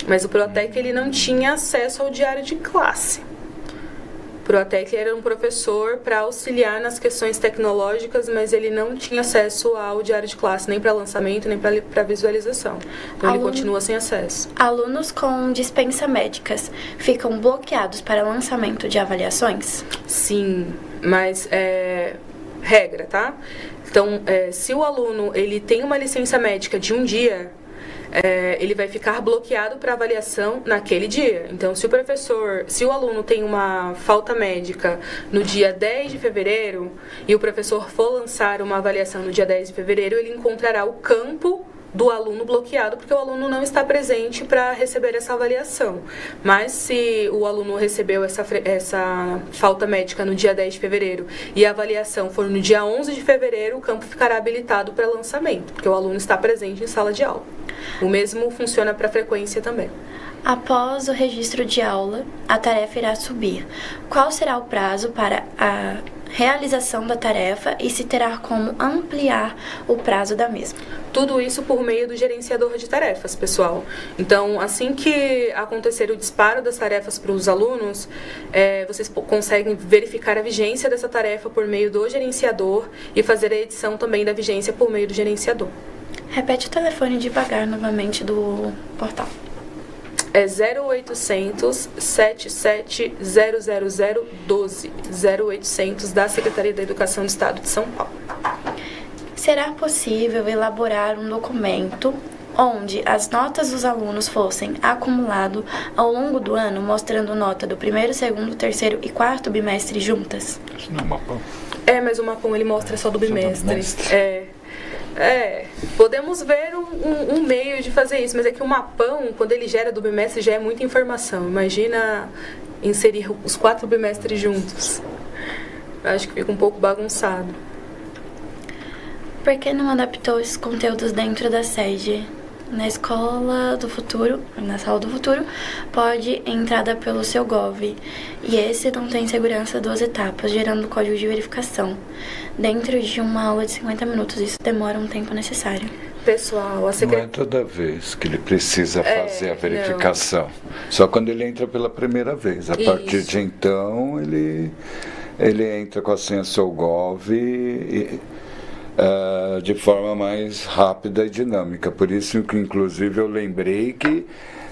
Mas o Proatec ele não tinha acesso ao diário de classe. O Proatec era um professor para auxiliar nas questões tecnológicas, mas ele não tinha acesso ao diário de classe, nem para lançamento, nem para visualização. Então ele continua sem acesso. Alunos com dispensa médicas ficam bloqueados para lançamento de avaliações? Sim, mas regra, tá? Então, se o aluno ele tem uma licença médica de um dia, ele vai ficar bloqueado para avaliação naquele dia. Então, se o aluno tem uma falta médica no dia 10 de fevereiro e o professor for lançar uma avaliação no dia 10 de fevereiro, ele encontrará o campo do aluno bloqueado, porque o aluno não está presente para receber essa avaliação. Mas se o aluno recebeu essa falta médica no dia 10 de fevereiro e a avaliação for no dia 11 de fevereiro, o campo ficará habilitado para lançamento, porque o aluno está presente em sala de aula. O mesmo funciona para a frequência também. Após o registro de aula, a tarefa irá subir. Qual será o prazo para a realização da tarefa e se terá como ampliar o prazo da mesma? Tudo isso por meio do gerenciador de tarefas, pessoal. Então, assim que acontecer o disparo das tarefas para os alunos, vocês conseguem verificar a vigência dessa tarefa por meio do gerenciador e fazer a edição também da vigência por meio do gerenciador. Repete o telefone devagar novamente do portal. É 0800 77 00012, 0800 da Secretaria da Educação do Estado de São Paulo. Será possível elaborar um documento onde as notas dos alunos fossem acumuladas ao longo do ano, mostrando nota do primeiro, segundo, terceiro e quarto bimestre juntas? Isso não é mapão. Mas o mapão ele mostra só do bimestre. Podemos ver um meio de fazer isso, mas é que o mapão, quando ele gera do bimestre, já é muita informação. Imagina inserir os 4 bimestres juntos. Acho que fica um pouco bagunçado. Por que não adaptou esses conteúdos dentro da sede? Na escola do futuro, na sala do futuro, pode entrada pelo seu Gov. E esse não tem segurança 2 etapas, gerando código de verificação. Dentro de uma aula de 50 minutos, isso demora um tempo necessário. Pessoal, a Não é secretaria... toda vez que ele precisa fazer a verificação. Só quando ele entra pela primeira vez. A partir de então, ele entra com a senha SouGov de forma mais rápida e dinâmica. Por isso que, inclusive, eu lembrei que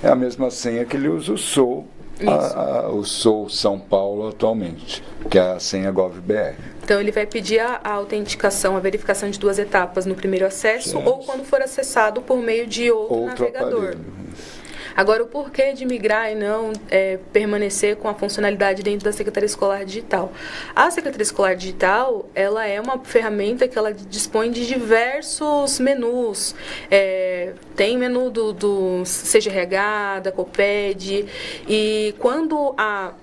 é a mesma senha que ele usa o Sou, o Sou São Paulo atualmente, que é a senha GovBR. Então, ele vai pedir a autenticação, a verificação de 2 etapas no primeiro acesso ou quando for acessado por meio de outro navegador. Aparelho. Agora, o porquê de migrar e não permanecer com a funcionalidade dentro da Secretaria Escolar Digital? A Secretaria Escolar Digital, ela é uma ferramenta que ela dispõe de diversos menus. Tem menu do CGRH, da COPED, e quando há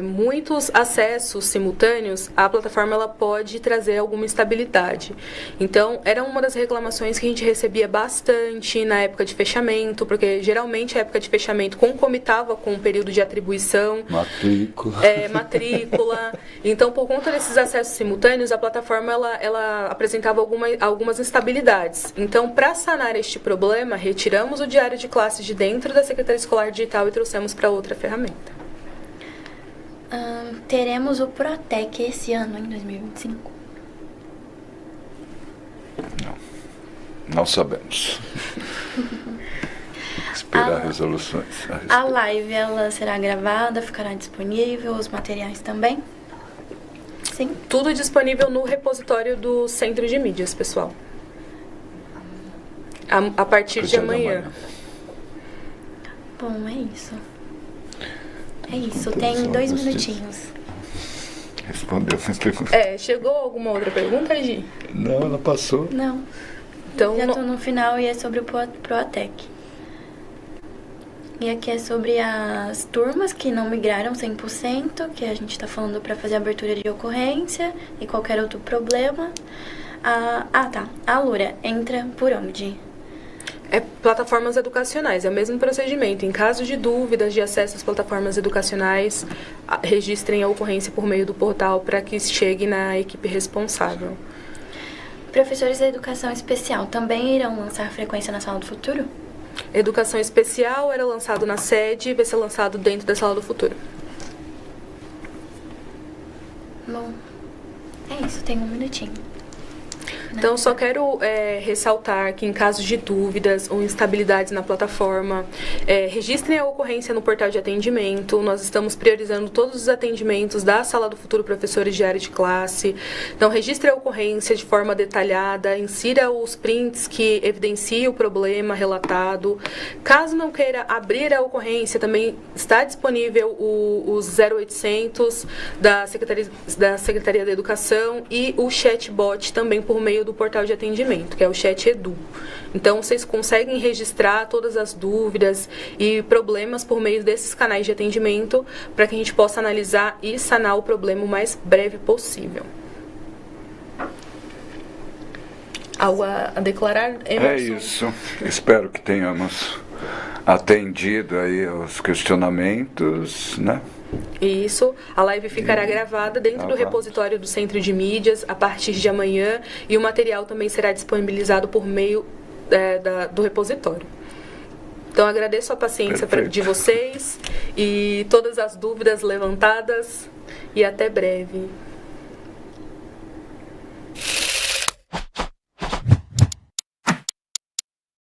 muitos acessos simultâneos, a plataforma ela pode trazer alguma instabilidade. Então, era uma das reclamações que a gente recebia bastante na época de fechamento, porque geralmente a época de fechamento concomitava com o período de atribuição. Matrícula. Então, por conta desses acessos simultâneos, a plataforma ela apresentava algumas instabilidades. Então, para sanar este problema, retiramos o diário de classe de dentro da Secretaria Escolar Digital e trouxemos para outra ferramenta. Teremos o Protec esse ano, em 2025? Não sabemos. Esperar resoluções. A live, ela será gravada, ficará disponível, os materiais também? Sim. Tudo disponível no repositório do Centro de Mídias, pessoal. A partir de amanhã. Bom, é isso. É isso, tem 2 minutinhos. Respondeu as perguntas. Chegou alguma outra pergunta, Gi? Não, ela passou. Não. Então, já estou no final e é sobre o Protec. E aqui é sobre as turmas que não migraram 100%, que a gente está falando para fazer abertura de ocorrência e qualquer outro problema. A Lura entra por onde? Plataformas educacionais, é o mesmo procedimento. Em caso de dúvidas de acesso às plataformas educacionais, registrem a ocorrência por meio do portal para que chegue na equipe responsável. Professores da educação especial também irão lançar frequência na Sala do Futuro? Educação especial era lançado na sede e vai ser lançado dentro da Sala do Futuro. Bom, é isso, tem 1 minutinho. Então, só quero ressaltar que em casos de dúvidas ou instabilidades na plataforma, registrem a ocorrência no portal de atendimento. Nós estamos priorizando todos os atendimentos da Sala do Futuro Professores de área de classe. Então, registre a ocorrência de forma detalhada, insira os prints que evidenciam o problema relatado. Caso não queira abrir a ocorrência, também está disponível os 0800 da Secretaria da Educação e o chatbot também por meio do portal de atendimento, que é o Chat Edu. Então, vocês conseguem registrar todas as dúvidas e problemas por meio desses canais de atendimento para que a gente possa analisar e sanar o problema o mais breve possível. Algo a declarar, Emerson? É isso. Espero que tenhamos atendido aí aos questionamentos, né? Isso, a live ficará gravada dentro do repositório do Centro de Mídias a partir de amanhã e o material também será disponibilizado por meio do repositório. Então, agradeço a paciência de vocês e todas as dúvidas levantadas e até breve.